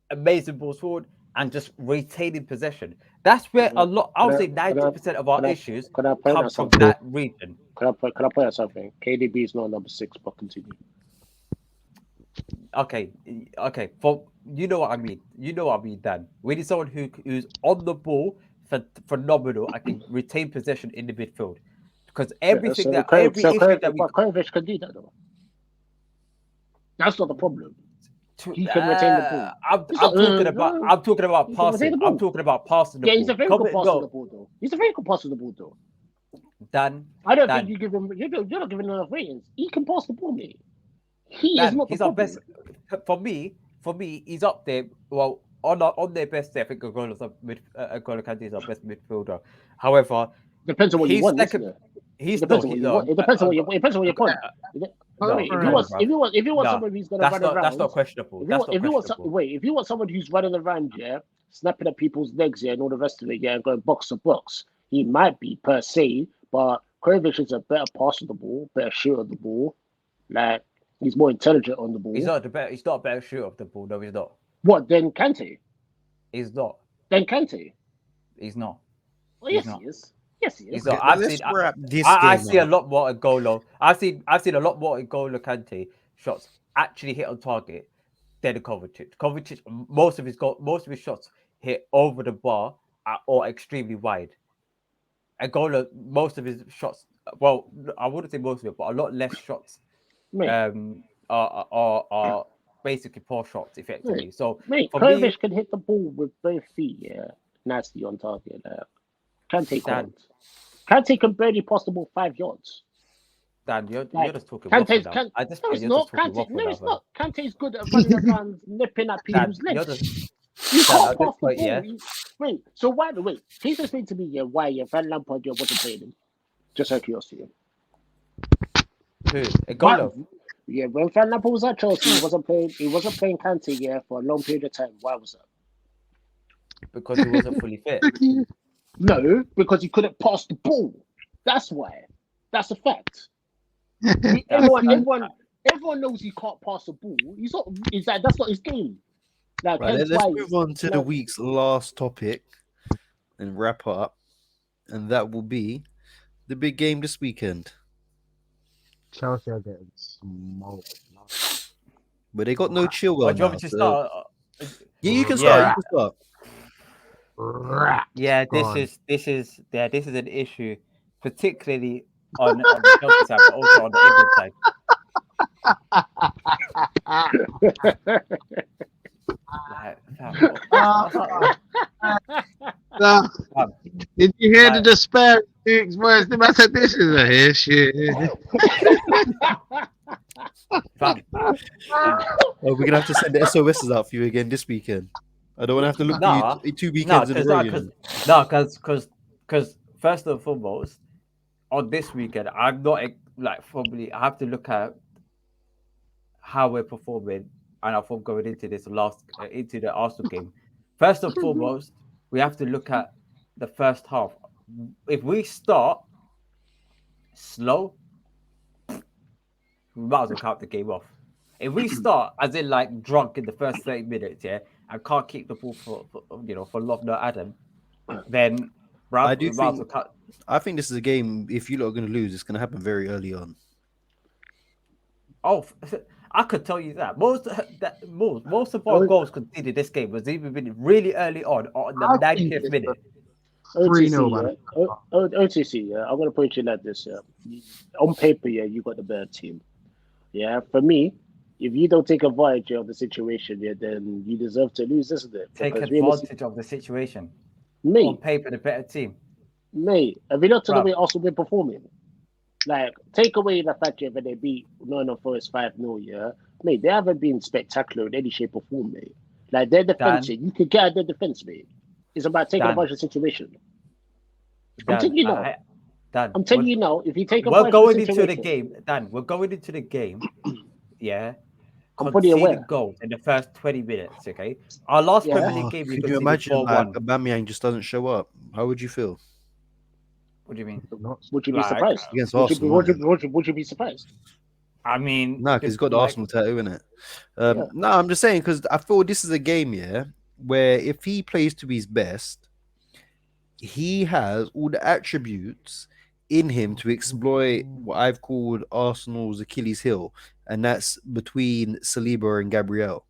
amazing balls forward, and just retaining possession. That's where a lot. I would say 90% of our issues Can I point come out from something? that region. Can I point out something? KDB is not number 6, but continue. Okay. For you know what I mean. You know what I mean, Dan. We need someone who's on the ball, phenomenal. I can retain possession in the midfield because every issue that we Kovacic can do that though. That's not the problem. He can retain the ball. I'm talking about passing. I'm talking about passing the ball. Yeah, he's a very good passer of the ball though. He's a very good passer of the ball though. Dan, I don't think you give him. You're not giving him enough ratings. He can pass the ball, mate. He is not the problem. Our best. For me, he's up there. Well, on their best day, I think N'Golo Kante is our best midfielder. However, depends on what you want. He's it depends on what you want. It depends on what you want. If you want someone who's going to run around, that's not questionable. If you want someone who's running around, yeah, snapping at people's legs, yeah, and all the rest of it, yeah, and going box to box, he might be per se, but Kovacic is a better passer of the ball, better shooter of the ball. Like he's more intelligent on the ball. He's not a better shooter of the ball. No, he's not. What then, Kante? He's not. Then Kante? He's not. Well, yes, he is. Yes, he is. Okay, I see a lot more N'Golo. I've seen a lot more N'Golo Kante shots actually hit on target than Kovacic. Kovacic, most of his shots hit over the bar or extremely wide. N'Golo, most of his shots, well, I wouldn't say most of it, but a lot less shots are basically poor shots effectively. So Kovacic can hit the ball with both feet, yeah, nasty on target. Kante can't. Kante can barely pass the ball 5 yards. Dan, you're just talking Kante's waffle now. No, it's not. It's not. Kante's good at running around, nipping at people's legs. You can't pass the ball. Yeah. Wait, so why? Wait, please explain to me, yeah, why Van Lampard wasn't playing him? Just out of curiosity. Who? N'Golo? Yeah, when Van Lampard was at Chelsea, he wasn't playing Kante, yeah, for a long period of time. Why was that? Because he wasn't fully fit. No, because he couldn't pass the ball. That's why. That's a fact. Everyone knows he can't pass the ball. That's not his game. Like, right, let's move on to the week's last topic. and wrap up, and that will be the big game this weekend. Chelsea are getting smoked. But they got no Or Chilwell do you want me now, to so start? yeah, you can start. You Yeah, can start. yeah. Gone. This is an issue, particularly on the Chelsea side, but also on the England side. Like, fam, Nah, fam, did you hear the like, despair in Duke's voice? The man said, "This is a issue." fam. Oh, we're gonna have to send the SOSs out for you again this weekend. I don't want to have to look for you Nah, two nah, weekends in a because row. You know. because first and foremost, on this weekend, I'm not like probably I have to look at how we're performing, and I thought going into this last into the Arsenal game. First and foremost, we have to look at the first half. If we start slow, we might as well count the game off. If we start as in like drunk in the first 30 minutes, yeah, and can't keep the ball for love nor Adam, then I bruv, do we might as well think. cut. I think this is a game. If you lot are going to lose, it's going to happen very early on. Oh, I could tell you that most of our O- goals conceded this game was even been really early on the I think 90th it's a minute. 3-0 OTC, by yeah. the first half. OTC, yeah. I'm gonna put you like this, yeah. On paper, yeah, you got the better team. Yeah, for me, if you don't take advantage of the situation, yeah, then you deserve to lose, isn't it? Take Because realistically, advantage of the situation. On mate, paper, the better team, have you looked at the bruv. way Arsenal been performing? Like, take away the fact that they beat Nottingham Forest 5-0, yeah, mate, they haven't been spectacular in any shape or form, mate. Like, their defense, Dan, you could get at their defense, mate. It's about taking Dan, advantage of the situation. I'm Dan, telling you now. Dan. I'm telling you now, if you take We're advantage of the going into the situation, game, Dan. We're going into the game, yeah, I'm fully conceding aware. goals in the first 20 minutes. Okay, our last Yeah. Premier League Oh, game we could you conceded imagine like 4-1. Aubameyang just doesn't show up? How would you feel What do you mean? Not Would you be Like, surprised? against Would you, Arsenal? would you, Man? would you be surprised? I mean, No, because he's got the like, Arsenal tattoo in it. Yeah. No, I'm just saying because I feel this is a game, yeah, where if he plays to his best, he has all the attributes in him to exploit what I've called Arsenal's Achilles heel, and that's between Saliba and Gabriel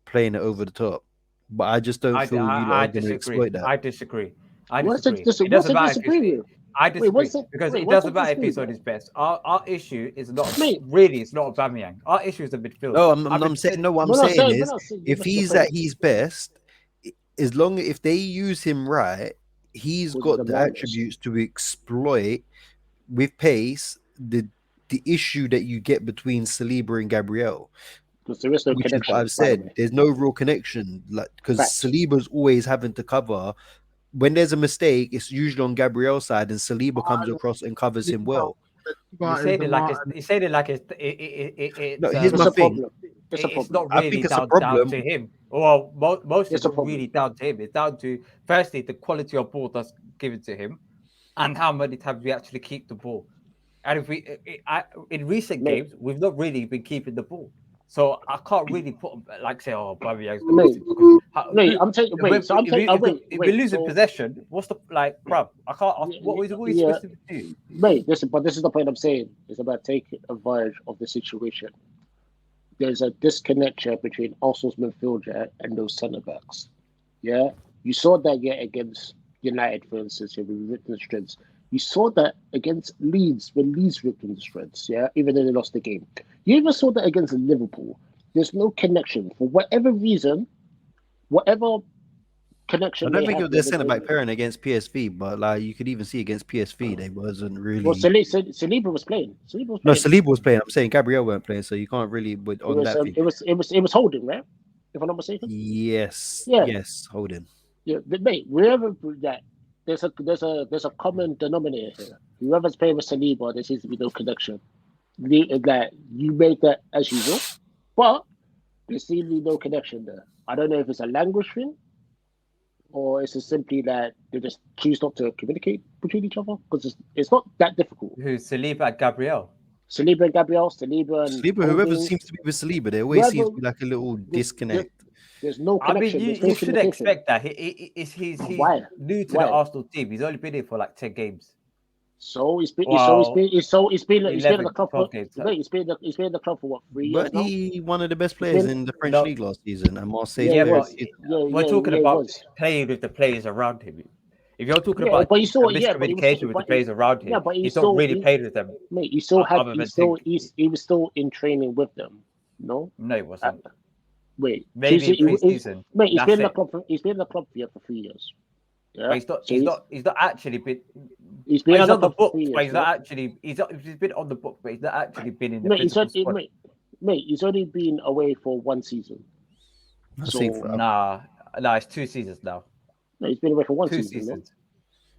playing it over the top. But I just don't feel you lot I are going to disagree. exploit that. I disagree. I What's it, disagree. It what's doesn't it matter if disagree with? I Wait, disagree because it what's doesn't it matter if disagree he's on with? his best. Our issue is not Mate, really. It's not Aubameyang. Our issue is the midfield. No, Our I'm saying midfield. no. What I'm we're not saying saying, is, you're if making a he's point. at his best, as long if they use him right, he's Causes got them the madness. attributes to exploit with pace the issue that you get between Saliba and Gabriel, Because there is no which is what connection, I've by the said. way. There's no real connection, like because Facts. Saliba's always having to cover. When there's a mistake, it's usually on Gabriel's side, and Saliba comes across and covers him well. You is say the it like it's. Martin. You say it like No, here's It's my a thing. problem. It's a it's problem. not I think really it's a down problem. to him. Well, most It's it's a not problem. really down to him. It's down to firstly the quality of ball that's given to him, and how many times we actually keep the ball. And if we in recent Mate, games, we've not really been keeping the ball. So I can't really put like say, oh, Bamiyang's got mate, this because mate, I'm telling you, wait, so I'm telling if we're wait, losing so, possession, what's the like, bruv? I can't. What are we yeah, supposed to do? mate, listen, but this is the point I'm saying. It's about taking advantage of the situation. There's a disconnect here between Arsenal's midfielder and those centre backs. Yeah, you saw that yet against United, for instance, yeah, with ripped the strengths. You saw that against Leeds when Leeds ripped them the strengths. Yeah, even though they lost the game. You even saw that against Liverpool. There's no connection for whatever reason, whatever I connection don't they think it have was there their centre between. back pairing against PSV, but like you could even see against PSV, they wasn't Well, really. Saliba was playing. Saliba was No, playing. Saliba was playing. I'm saying Gabriel weren't playing, so you can't really It on was that thing. it was holding, right? If I'm not mistaken. Yes, Yeah, yes, holding. yeah. But mate, wherever that there's a common denominator here. Whoever's playing with Saliba, there seems to be no connection. That you make that as usual, but there seems to be no connection there. I don't know if it's a language thing or it's just simply that they just choose not to communicate between each other because it's not that difficult. Who's Saliba and Gabriel? Saliba and Gabriel, Saliba and Saliba, whoever Holding, seems to be with Saliba, there always whoever seems to be like a little the, disconnect. There's no I mean, connection. There's no you should communication. expect that. He's Why? new to the Why? Arsenal team. He's only been here for like 10 games. So it's been Well, it's been at the 11, club for 12 games. wait, it's been at the club for what, 3 years But now? he one of the best It's players been in the French No, league last season, and Marseille's yeah, yeah, it player of but the was. season. we're talking It about was. playing with the players around him. If you're talking Yeah, about but he a still yeah, but he was miscommunication with the players around yeah, him, but he's not really played with them mate, he still had other than think. he was still in training with them. No? No, it Uh, wasn't. wait, Maybe in pre-season. mate, That's it. he's been in the club here for 3 years. But Yeah. So he's not actually been. he's been He's at the on the club for books, 3 but years, he's no? not actually. He's been on the book, but he's not actually been in the Mate, physical squad. mate, he's only been away for 1 season. I So think Nah, it's 2 seasons now. no, he's been away for one Two season, no? seasons.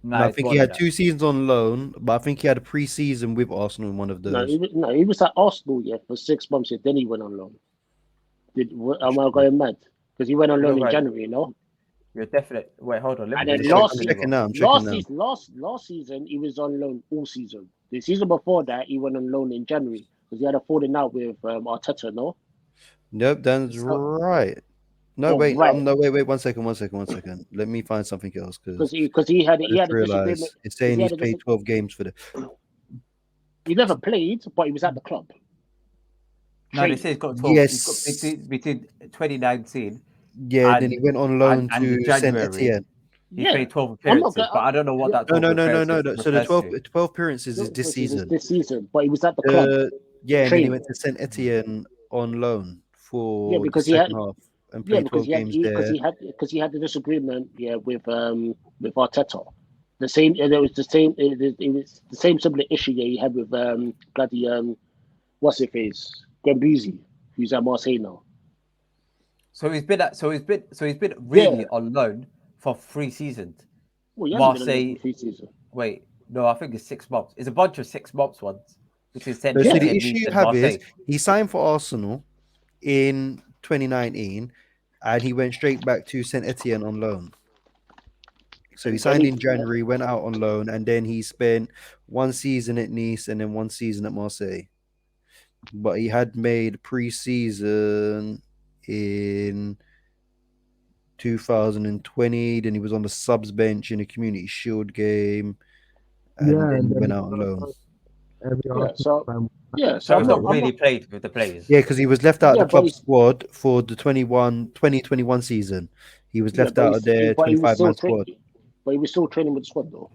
no, Nah, I it's think more he than had that. 2 seasons on loan, but I think he had a pre-season with Arsenal in one of No, those. he was at Arsenal, yeah, for 6 months, yeah, then he went on loan. Am I going mad? Because he went on loan You're in right. January, no? You're definite. Wait, hold on. Let And me then just I'm last quickly checking look. now. I'm checking now. last season he was on loan all season. The season before that he went on loan in January because he had a falling out with Arteta, no? Nope, that's So, right. No, Oh, wait, right. no, wait, 1 second. Let me find something else because Because he had I he had just a disagreement. realized it's saying He he's had a played 12 games for the. He never played, but he was at the club. no, they Training. say he's got 12. He's got Yes, between 2019 yeah. Then he and went on loan and to Saint January. Etienne. He Yeah. played 12 I'm not appearances, but I don't know what that No, 12 no, no, no, no, appearances no. So the refers 12, to. 12 appearances is this season. This season, but he was at the club Yeah, and then he training. went to Saint Etienne on loan Yeah, for the because he had second half and yeah played because 12 games there. he had the disagreement with Arteta. The same there was the same it was the same similar issue that he had with bloody what's it face Gambuzi, who's at Marseille now. So he's been Yeah, really on loan for 3 seasons. well, he hasn't been on loan Marseille. for pre-season. Wait, no, I think it's 6 months. It's a bunch of 6 months ones between Saint No, so Yeah, the Etienne, issue Nice, you and have is Marseille. he signed for Arsenal in 2019 and he went straight back to Saint Etienne on loan. So he in signed in 20 yeah. January, went out on loan, and then he spent 1 season at Nice and then 1 season at Marseille. But he had made pre-season in 2020. Then he was on the subs bench in a Community Shield game, and Yeah, then and he then went he out on was loan. every Yeah, Arsenal so fan. yeah, so So I'm he's not not really played with the players. Yeah, because he was left out of yeah, the club squad for the 2021 season. He was left out of their but he was 25-man squad. but he was still training with the squad though.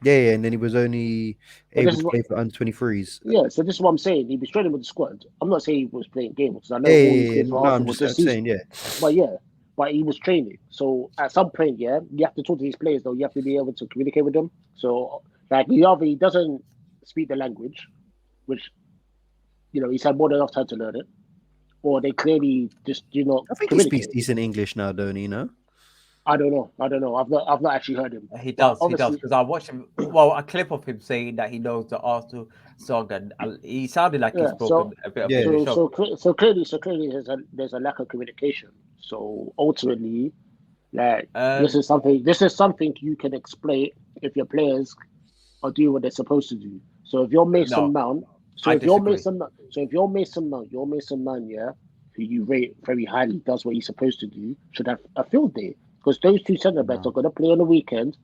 Yeah, and then he was only But this able is to what play for under 23s. yeah, so this is what I'm saying. He was training with the squad. I'm not saying he was playing games because I know Yeah, all he yeah, yeah. played for No, Arsenal I'm was just this season. saying, yeah. But he was training. So at some point, yeah, you have to talk to these players though. You have to be able to communicate with them. So like he doesn't speak the language, which he's had more than enough time to learn it, or they clearly just do not I think he speaks communicate. decent English now, don't he? No? I don't know. I've not actually heard him. He But does, obviously, because I watched him. Well, a clip of him saying that he knows the Arsenal song, and he sounded like he yeah. spoke a bit of Yeah. English. So clearly, there's a lack of communication. So ultimately, like this is something you can explain if your players are doing what they're supposed to do. So if you're Mason No, Mount, I disagree. your Mason Mount, yeah, who you rate very highly, does what he's supposed to do, should have a field day because those two centre backs No. are going to play on the weekend,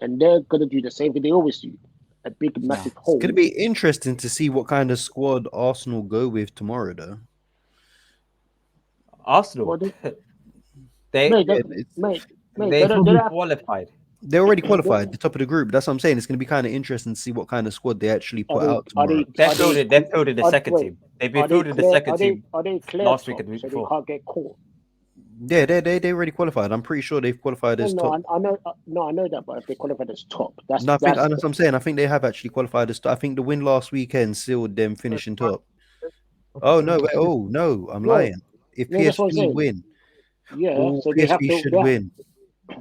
and they're going to do the same thing they always do. A big massive hole. It's going to be interesting to see what kind of squad Arsenal go with tomorrow, though. Arsenal, Well, they mate, Yeah, they don't have qualified. they're already qualified, the top of the group. That's what I'm saying. It's going to be kind of interesting to see what kind of squad they actually put out tomorrow. They're fielding the second team. They've been fielding the second team Are they clear last top, week and the week so before. they can't get caught? Yeah, they already qualified. I'm pretty sure they've qualified as top. I know. No, I know that, but if they qualified as top, that's No, that's what I'm saying. I think they have actually qualified as top. I think the win last weekend sealed them finishing top. Oh no! Wait, oh no! I'm lying. If No, that's what I'm PSG saying. win, yeah. So they have PSG to. should win.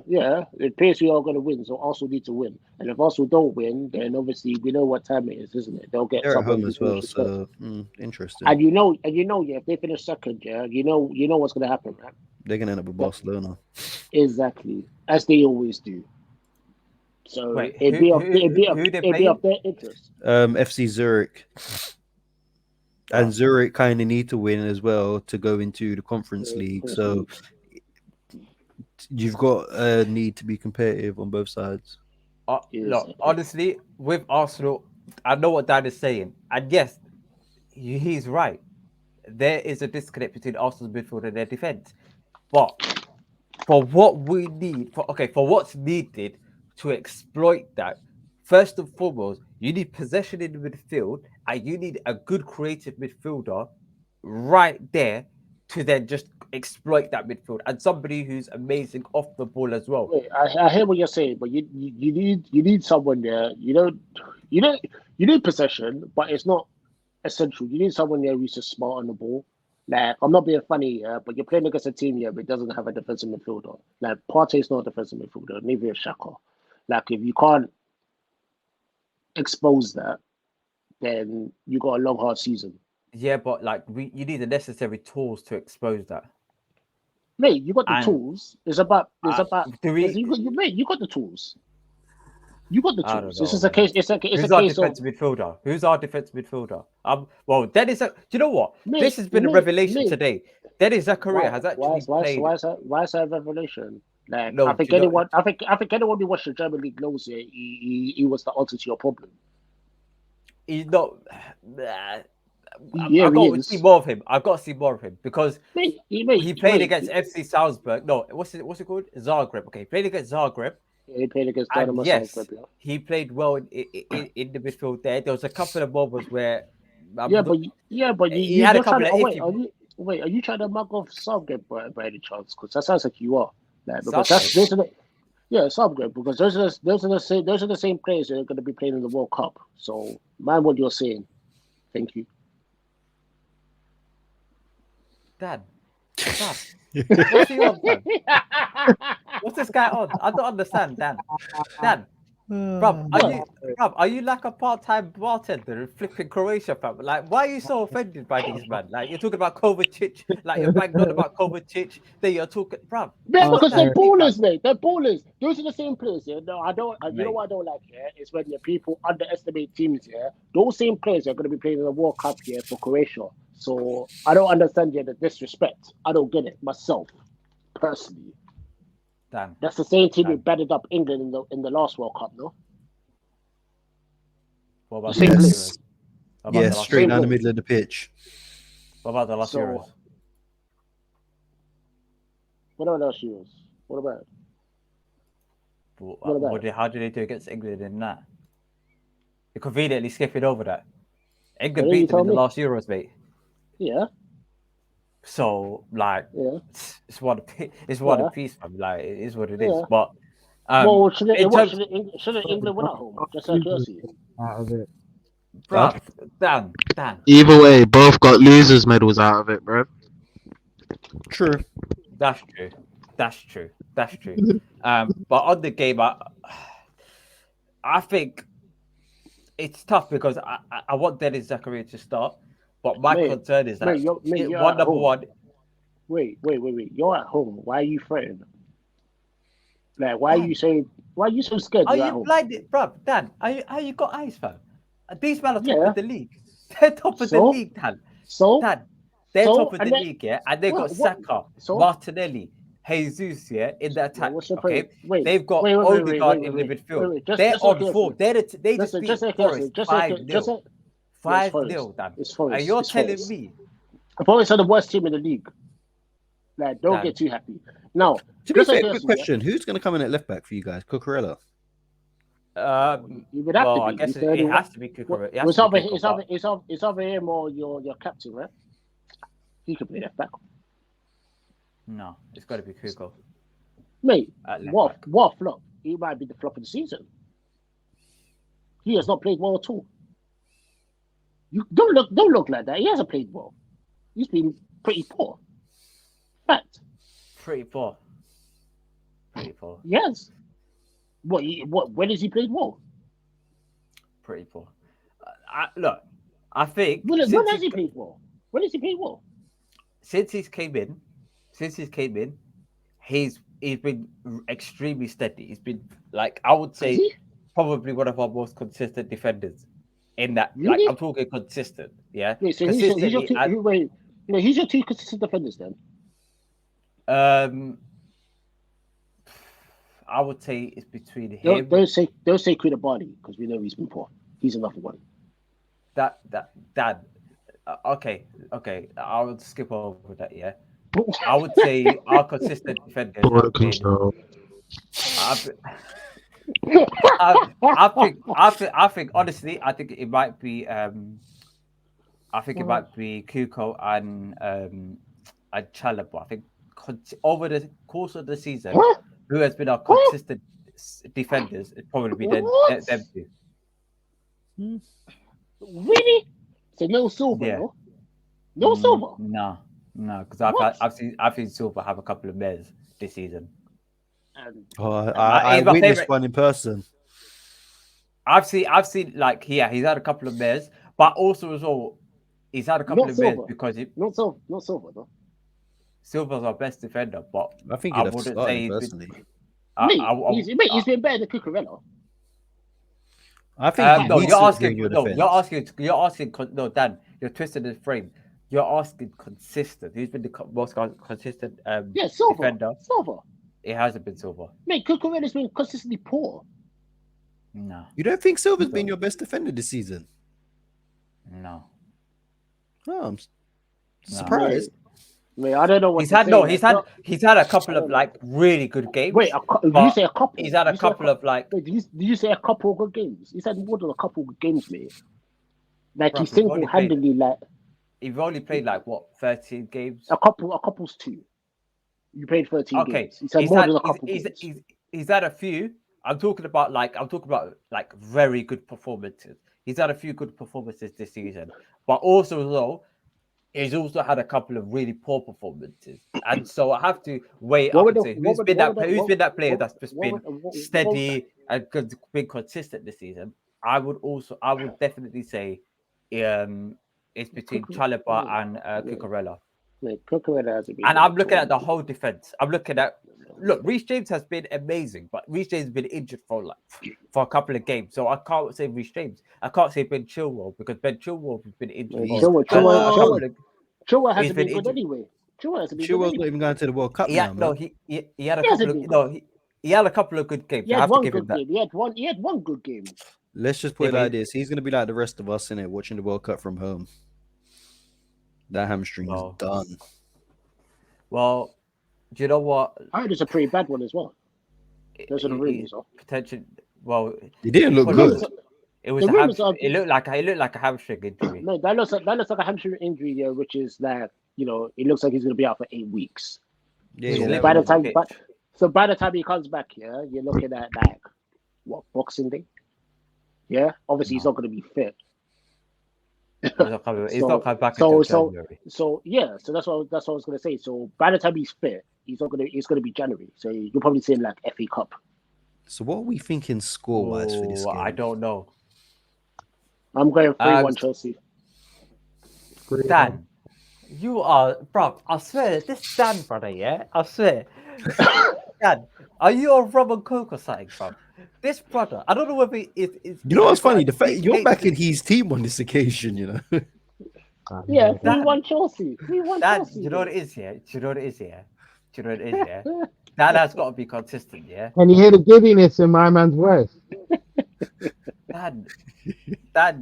Yeah, the PSG are going to win, so Arsenal need to win. And if Arsenal don't win, then obviously we know what time it is, isn't it? They'll get They're at someone home who as well, finishes first. so interesting. And yeah, if they finish second, yeah, you know what's going to happen, right? They're gonna end up with Barcelona. Exactly, as they always do. So Wait, it'd be of their interest. FC Zurich. And Zurich kind of need to win as well to go into the Conference League. So You've got a need to be competitive on both sides. Look, honestly, with Arsenal, I know what Dan is saying, and yes, he's right. There is a disconnect between Arsenal's midfield and their defense, but for what we need, for what's needed to exploit that, first and foremost, you need possession in the midfield, and you need a good creative midfielder right there to then just exploit that midfield, and somebody who's amazing off the ball as well. Wait, I hear what you're saying, but you need someone there. You need possession, but it's not essential. You need someone there who's just smart on the ball. Like, I'm not being funny, but you're playing against a team here that doesn't have a defensive midfielder. Like, Partey's not a defensive midfielder, neither is Xhaka. Like, if you can't expose that, then you got a long, hard season. Yeah, but like you need the necessary tools to expose that. Mate, you got the tools. You got the tools. You got the tools. This is a case. It's a case Who's our defensive midfielder? Who's our defensive midfielder? Well, Dennis. Do you know what? This has been a revelation today. Dennis Zakaria has actually played. Why is that a revelation? Like, No, I think anyone who watched the German league knows it. He was the answer to your problem. He's not. Yeah, I've got to see more of him. I've got to see more of him because he played against FC Salzburg. No, what's it called? Zagreb. Okay, he played against Zagreb. Yeah, he played against Dynamo Zagreb. Yeah. He played well in the midfield there. There was a couple of moments where. He had a couple of. Wait, are you trying to mug off Zagreb by any chance? Because that sounds like you are. Like, because Zagreb. Because those are the same players that are going to be playing in the World Cup. So mind what you're saying. Thank you. Dad. What's he on, Dan? What's this guy on? I don't understand, Dan. Are you like a part-time bartender flipping Croatia, fam? Like, why are you so offended by these man? Like, you're talking about Kovacic, like you're banging on about Kovacic, then you're talking, bruv. Yeah, because they're ballers, mate. They're ballers. Those are the same players. Yeah. No, I don't. You know what I don't like here is when your people underestimate teams. Yeah, those same players are going to be playing in the World Cup here for Croatia. So I don't understand the disrespect. I don't get it myself, personally. Damn. That's the same team who battered up England in the last World Cup, no? What about straight down the middle of the pitch. What about the last Euros? What about the last Euros? What about? How did they do against England in that? You're conveniently skipping over that. England beat them in the last Euros, mate. Yeah. So, like, it's one piece, man. Like, it is what it is. But, shouldn't England win at home? Just out of curiosity. Out of it. Bro, Dan. Either way, both got losers medals out of it, bro. True. That's true. But on the game, I think it's tough because I want Dennis Zakaria to start. But my concern is that number one. Wait. You're at home. Why are you threatened? Like, why are you so scared? Are you blinded, bro? Dan, are you got eyes, fam? These men are top of the league. They're top of the league, Dan. They're top of the league, yeah? And they've got Saka, Martinelli, Jesus, yeah, in the attack. Okay, they've got Odegaard in the midfield. They're on form. They just beat Forest 5-0. 5-0, Dan. And you're telling me Forest are the worst team in the league. Like, don't get too happy. Now, quick question: who's going to come in at left back for you guys? Cucurella. You would have to be. I guess it has to be Cucurella. It's over him or your captain, right? He could play left back. No, it's got to be Cuco. Mate, what flop? He might be the flop of the season. He has not played well at all. You don't look like that. He hasn't played well. He's been pretty poor. Fact. Pretty poor. Yes. When has he played well? Pretty poor. I think. When has he played well? When has he played well? Since he's came in, he's been extremely steady. He's been, like, I would say, probably one of our most consistent defenders. In that, really? Like, I'm talking consistent, yeah. Wait, so he's your two consistent defenders then. I would say it's between him. Don't say Koulibaly because we know he's been poor. He's another one. That okay. I would skip over that. Yeah, I would say our consistent defenders have been. I've- I think honestly, I think it might be Kuko and Chalaba. I think over the course of the season, What? who has been our consistent defenders, it's probably be them two. Really? So no Silva, Yeah. no Silva. No, because What? I've seen Silva have a couple of mares this season. I He's my witnessed favourite. one in person. I've seen like he's had a couple of mares, but also as well, he's had a couple Not of mares Silva. because Not Silva though. Silva's our best defender, but I think I he'd have wouldn't started say he's been. personally. He's been better than Cucurella. I think he no, needs you're to asking. bring your No, defense. you're asking. No, Dan, you're twisting the frame. You're asking consistent. Who's been the most consistent Yeah, Silva. defender? Silva. It hasn't been Silva. Mate, Cucurella's been consistently poor. No, You don't think Silva's been your best defender this season? no. Oh, I'm surprised. Mate, I don't know what He's had a couple of don't like really good games. Wait, did but you say a couple? He's had a couple of like. Wait, did you say a couple of good games? He's had more than a couple of good games, mate. Like Bro, he single-handedly, like You've only played like what 13 games. a couple's two. You played 13 games. He's had more than a couple games. He's had a few. I'm talking about like very good performances. He's had a few good performances this season, but also as well, he's also had a couple of really poor performances. And so I have to weigh up and say who's been that player that's just been steady and been consistent this season. I would definitely say it's between Chalaba and Cucurella. Like, Cucurella hasn't been. And I'm looking at the whole defense. Look, Reece James has been amazing, but Reece James has been injured for a couple of games. So I can't say Reece James. I can't say Ben Chilwell because Ben Chilwell has been injured. Chilwell hasn't been good anyway. Chilwell's not even going to the World Cup now. No, he had a couple of he had a couple of good games. He had one good game. He had one good game. Let's just put it like this: he's going to be like the rest of us in it, watching the World Cup from home. That hamstring is done. Well, do you know what? I heard it's a pretty bad one as well. Those are the rumors. Potential. Well, it didn't look good. It was. It looked like a hamstring injury. No, that looks like a hamstring injury, yeah, which is that it looks like he's going to be out for 8 weeks. Yeah. So by the time he comes back, yeah, you're looking at like what, Boxing Day. Yeah, obviously he's not going to be fit. He's not coming back until January. So that's what I was going to say. So by the time he's fit, it's going to be January. So you'll probably see him like FA Cup. So what are we thinking score-wise for this game? I don't know. I'm going 3-1 Chelsea. Dan, you are, bro. I swear, this Dan, brother. Yeah, I swear. Dan, are you on rum and coke or something, bro? This brother, I don't know whether it's. You know what's funny? The fact you're backing his team on this occasion, you know. Yeah, 3-1 Chelsea. 3-1 Chelsea. You know what it is, yeah. That has got to be consistent, yeah. Can you hear the giddiness in my man's voice? Dan,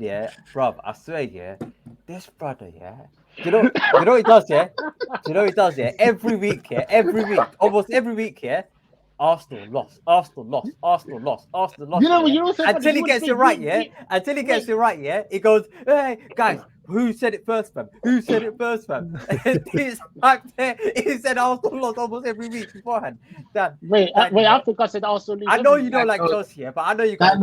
yeah, bro. I swear, yeah. This brother, yeah. You know what he does, yeah. Every week, almost every week, yeah. Arsenal lost. You know, until he gets it right, yeah. He goes, "Hey guys, who said it first, man? He's back there. He said Arsenal lost almost every week beforehand." Wait, I think I said Arsenal. I know you don't like Chelsea, yeah, but I know you got.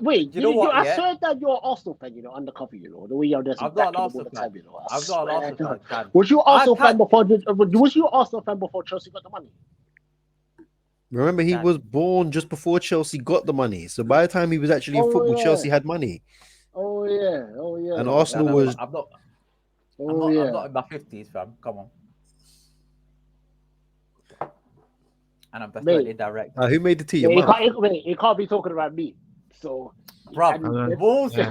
Wait, you know what? I swear that you're an Arsenal fan, undercover, the way you're just. I'm not an Arsenal fan. I'm not an Arsenal fan. Was you Arsenal fan before? Was you Arsenal fan before Chelsea got the money? Remember, he was born just before Chelsea got the money. So by the time he was actually in football, Chelsea had money. Oh yeah. And Arsenal was. I'm not in my 50s, fam. Come on. And I'm definitely direct. Who made the tea? He can't be talking about me. So, bruv,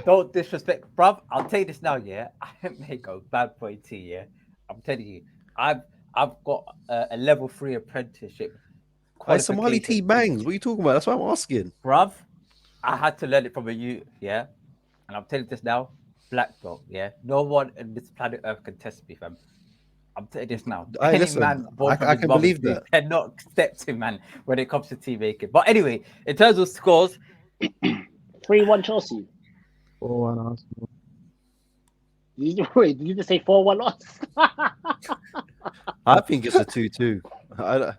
don't disrespect, bruv. I'll tell you this now, yeah. I make a bad boy tea, yeah. I'm telling you, I've got a level 3 apprenticeship Hey, Somali qualification. tea bangs. What are you talking about? That's what I'm asking. Bruv, I had to learn it from a youth, yeah? And I'm telling you this now, black belt, yeah? No one on this planet Earth can test me, fam. I'm telling you this now. I Any listen. man born from I his can mother's believe womb that. cannot step to man when it comes to tea making. But anyway, in terms of scores, 3-1 Chelsea. 4-1 Arsenal. Wait, did you just say 4-1 loss? I think it's a 2-2. I,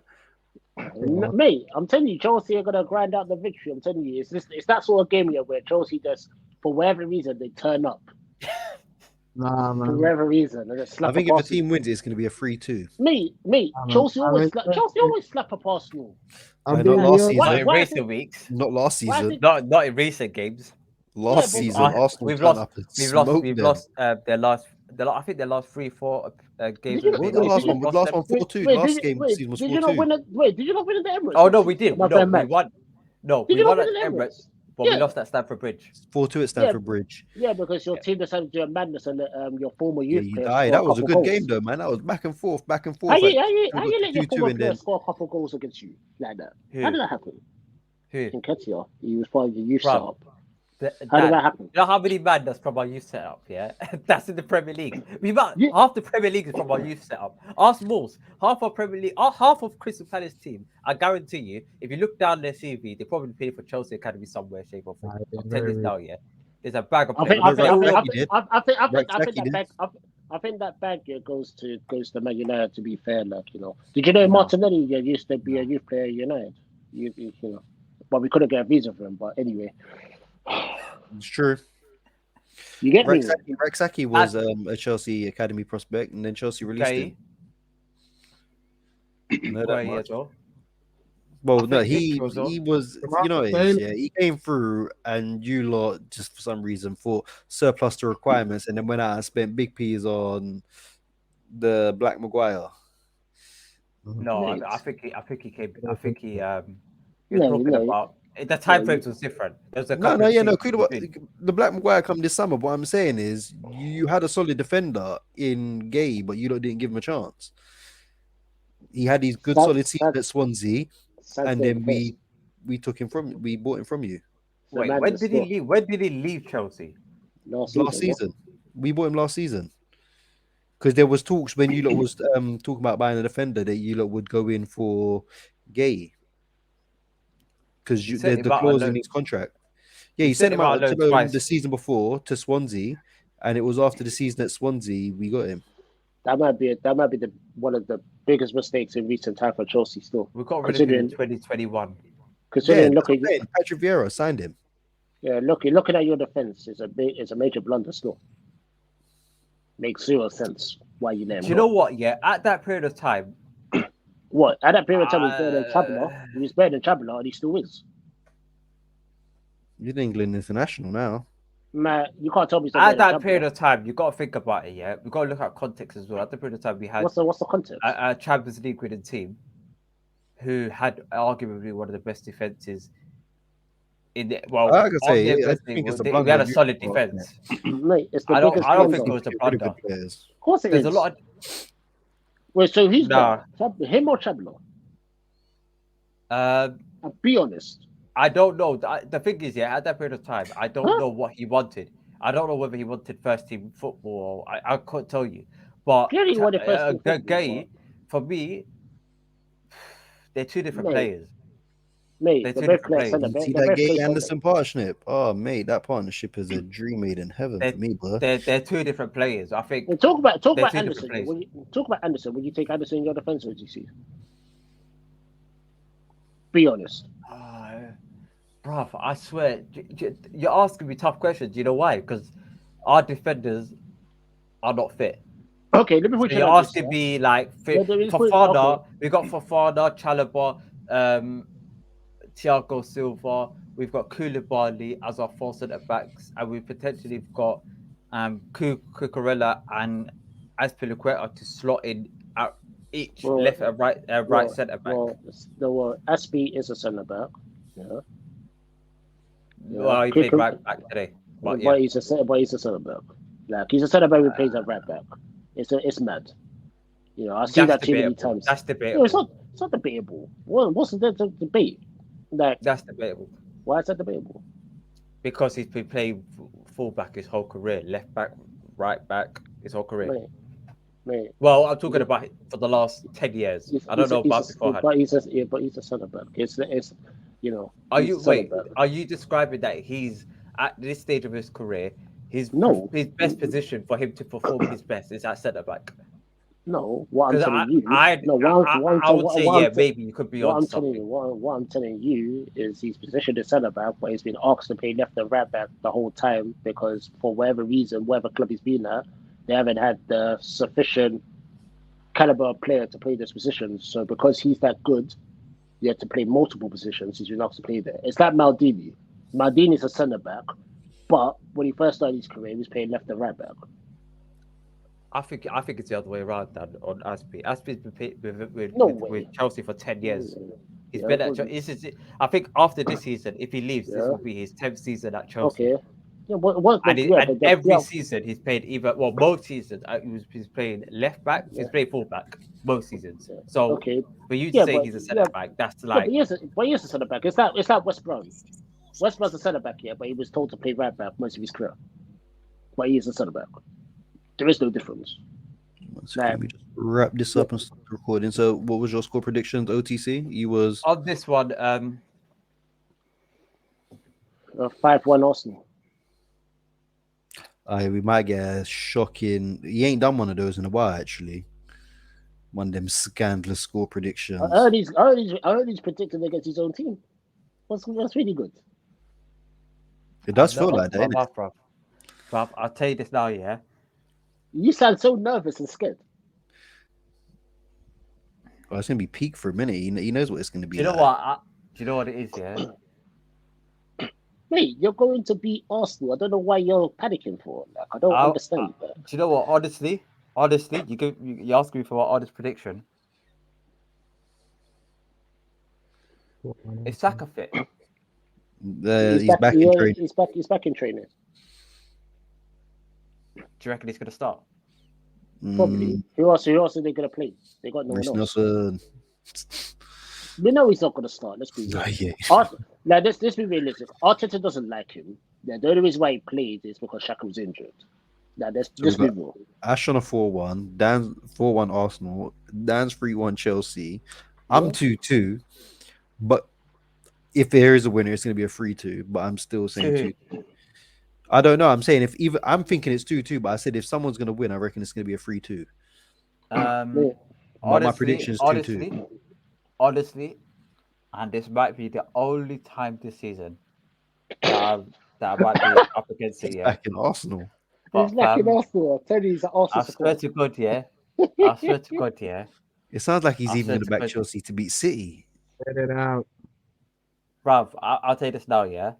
Mate, I'm telling you, Chelsea are gonna grind out the victory. I'm telling you, it's that sort of game here where Chelsea just, for whatever reason, they turn up. Nah, For man. whatever reason, and just I slap think up if a Arsenal. team wins, it's going to be a 3-2. Mate, Nah, man. Chelsea always slap up Arsenal. I'm Not being last real. not season. in Why is recent it? weeks, Not last Why is season. it? not in recent games. Last but season, why- Arsenal We've turned lost. up and We've lost. smoked We've them. lost their last. I think their last 3-4 games. Did you Have What was been, the wait? last Did one? you Was the last one wait? 4-2? Wait? Last game of the season was Did you not 4-2. win it? Wait, did you not win at the Emirates? Oh no, this we season? did. Am I going We mad? won. No, Did we you not won win at at the Emirates, Emirates? but we Yeah. lost at Stamford Bridge. 4-2 at Stamford Bridge. Yeah, because your team decided to do a madness and your former Yeah, youth players score that a was a couple good game goals. though, man. That was back and forth How at you got let your 2-2 former and players then score a couple goals against you like that? Who? How did that happen? Who? Nketiah, he was part of your youth Bruv, setup. How did Dan, that happen? you know how many man that's from our youth setup? Yeah, that's in the Premier League. Yeah. Half the Premier League is from our youth setup. Ask Wolves, half of Premier League, half of Crystal Palace team. I guarantee you, if you look down their CV, they probably played for Chelsea Academy somewhere, shape or form. Nah, yeah, I'm telling you this very. now, yeah. There's a bag of I think players. I know They Right all Saki did. I think Saki that did. bag. I think that bag goes to Man United. To be fair, like did you know No. Martinelli used to be a youth player at United? You know, but we couldn't get a visa for him. But anyway, It's true. you get me. Rex Saki was a Chelsea Academy prospect, and then Chelsea released him. I know that Gray much. as well. Well, I no, think he Mitchell as well. was, you know, it is, yeah. He came through, and you lot just for some reason thought surplus to requirements, and then went out and spent big P's on the Black Maguire. No, Mate. I think he came. I think he was No, talking no. about the time frames was different. There was a No, couple of things Kudo, between. the Black Maguire come this summer. What I'm saying is, you had a solid defender in Gay, but you lot didn't give him a chance. He had these good solid seasons at Swansea, and then we bought him from you Wait, when did he leave? When did he leave Chelsea? Last last season. We bought him last season because there was talks when you lot was talking about buying a defender that you lot would go in for Gay because there's the clause in his contract. Yeah, you sent him out to the season before to Swansea, and it was after the season at Swansea we got him. That might be one of the biggest mistakes in recent time for Chelsea. Still, We got rid of him in 2021. Considering Patrick Vieira signed him. Yeah, looking at your defense is a major blunder. Still, makes zero sense why you let him. Do you know what? Yeah, at that period of time, what at that period of time he was better than Chabala. He was better than Chabala, and he still is. He's an England international now. Man, you can't tell me. At that period of time, you got to think about it. Yeah, we got to look at context as well. At the period of time, we had what's the context? A Champions League winning team who had arguably one of the best defenses in the I think it's a blunder. we had a solid defense. Mate, it's the I biggest don't blunder. think it was a blunder. Of course it There's is. a lot. Wait, so he's better? Him or Chabala? I'll be honest. I don't know. The thing is, yeah, at that period of time, I don't know what he wanted. I don't know whether he wanted first team football. I couldn't tell you. But Clearly he wanted first team football. Gay, for me, they're two different players. Mate, they're both players. See that Gay Anderson partnership? Oh, mate, that partnership is a dream made in heaven for me, bro. They're two different players. I think. Talk about Anderson. Talk about Anderson. Would you take Anderson in your defense, or would you see? Be honest. Bruv, I swear, you're asking me tough questions. You know why? Because our defenders are not fit. Okay, let me put you're asking me like fit. Fofana, we got Fofana, Chalobah, Thiago Silva. We've got Koulibaly as our four centre backs, and we potentially got Cucurella and Azpilicueta to slot in at each left and right centre back. Well, Aspi is a centre back. Yeah. Well, he played right back today. But he's a centre back. Like he's a centre back who plays at right back. It's mad. You know, I've seen that too many debatable. times. That's No, it's debatable. not. It's not debatable. What's the debate? Like, That's debatable why is that debatable? because he's been playing fullback his whole career, left back, right back his whole career. Mate, mate. Well, I'm talking about for the last 10 years. I don't know about beforehand. But he's a centre back. It's you know, Are he's you a centre wait? back. Are you describing that he's at this stage of his career, No, his best position for him to perform his best is at centre back? no. What I'm Because telling you, no. I would say yeah, maybe you could be What on I'm telling you, something. what I'm telling you is he's positioned as centre back, but he's been asked to play left and right back the whole time because for whatever reason, whatever club he's been at, they haven't had the sufficient caliber of player to play those positions. So because he's that good, you have to play multiple positions. He's been asked to play there. It's like Maldini. Maldini's a centre back, but when he first started his career, he was playing left and right back. I think it's the other way around than on Aspie. Aspie's been No with way. Chelsea for 10 years. He's Yeah, been at Chelsea. I think after this season, if he leaves, this yeah. will be his 10th season at Chelsea. Okay. Yeah, but yeah, And but every yeah, season he's played either most seasons he's playing left back, yeah, he's played full back most seasons. yeah. So Okay. for you to Yeah, say but he's a centre yeah, back, that's yeah, like but he is a centre back. It's like West Brom. West Brom's a centre back, yeah, but he was told to play right back most of his career. But he is a centre back. There is no difference. So let me just wrap this up and start recording. So, what was your score predictions? OTC, you was on this one. 5-1 Arsenal. we might get a shocking. He ain't done one of those in a while, actually. One of them scandalous score predictions. I heard he's predicting against his own team. That's really good. It does feel like that. Innit? Bruv, I'll tell you this now, yeah. You sound so nervous and scared. Well, it's gonna be peak for a minute. He knows what it's gonna be. Do you know like. what? Do you know what it is, yeah? Mate, you're going to beat Arsenal. I don't know why you're panicking for. Like, I don't understand that. Do you know what? Honestly, you ask me for an honest prediction. Is Saka fit? He's back in training. He's back in training. Do you reckon he's going to start? Probably. Who else are they going to play? They got no one else. We know he's not going to start. Let's be real. Now, let's be realistic. Arteta doesn't like him. The only reason why he played is because Xhaka was injured. Now, let's be real. Ash on a 4-1. Dan 4-1 Arsenal. Dan's 3-1 Chelsea. I'm 2-2. But if there is a winner, it's going to be a 3-2. But I'm still saying 2. I don't know. I'm saying I'm thinking it's 2-2. But I said if someone's going to win, I reckon it's going to be a 3-2. But my prediction is 2-2. Honestly, and this might be the only time this season that I might be up against it. Yeah, back in Arsenal. But, he's back in Arsenal. I tell you, he's an Arsenal. I swear to God, yeah. I swear to God, yeah. It sounds like he's even going to back Chelsea to beat City. Get it out. Bruv, I'll tell you this now, yeah.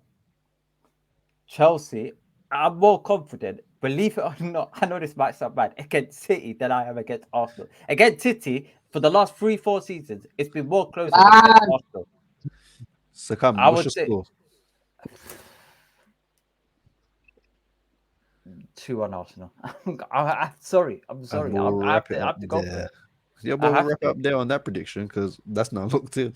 Chelsea, I'm more confident, believe it or not, I know this might sound bad, against City than I am against Arsenal. Against City, for the last 3-4 seasons, it's been more closer against Arsenal. So come, what's your score? 2-1 Arsenal. I'm sorry. I have to go for it. Yeah, but we'll wrap up there on that prediction because that's not looked in.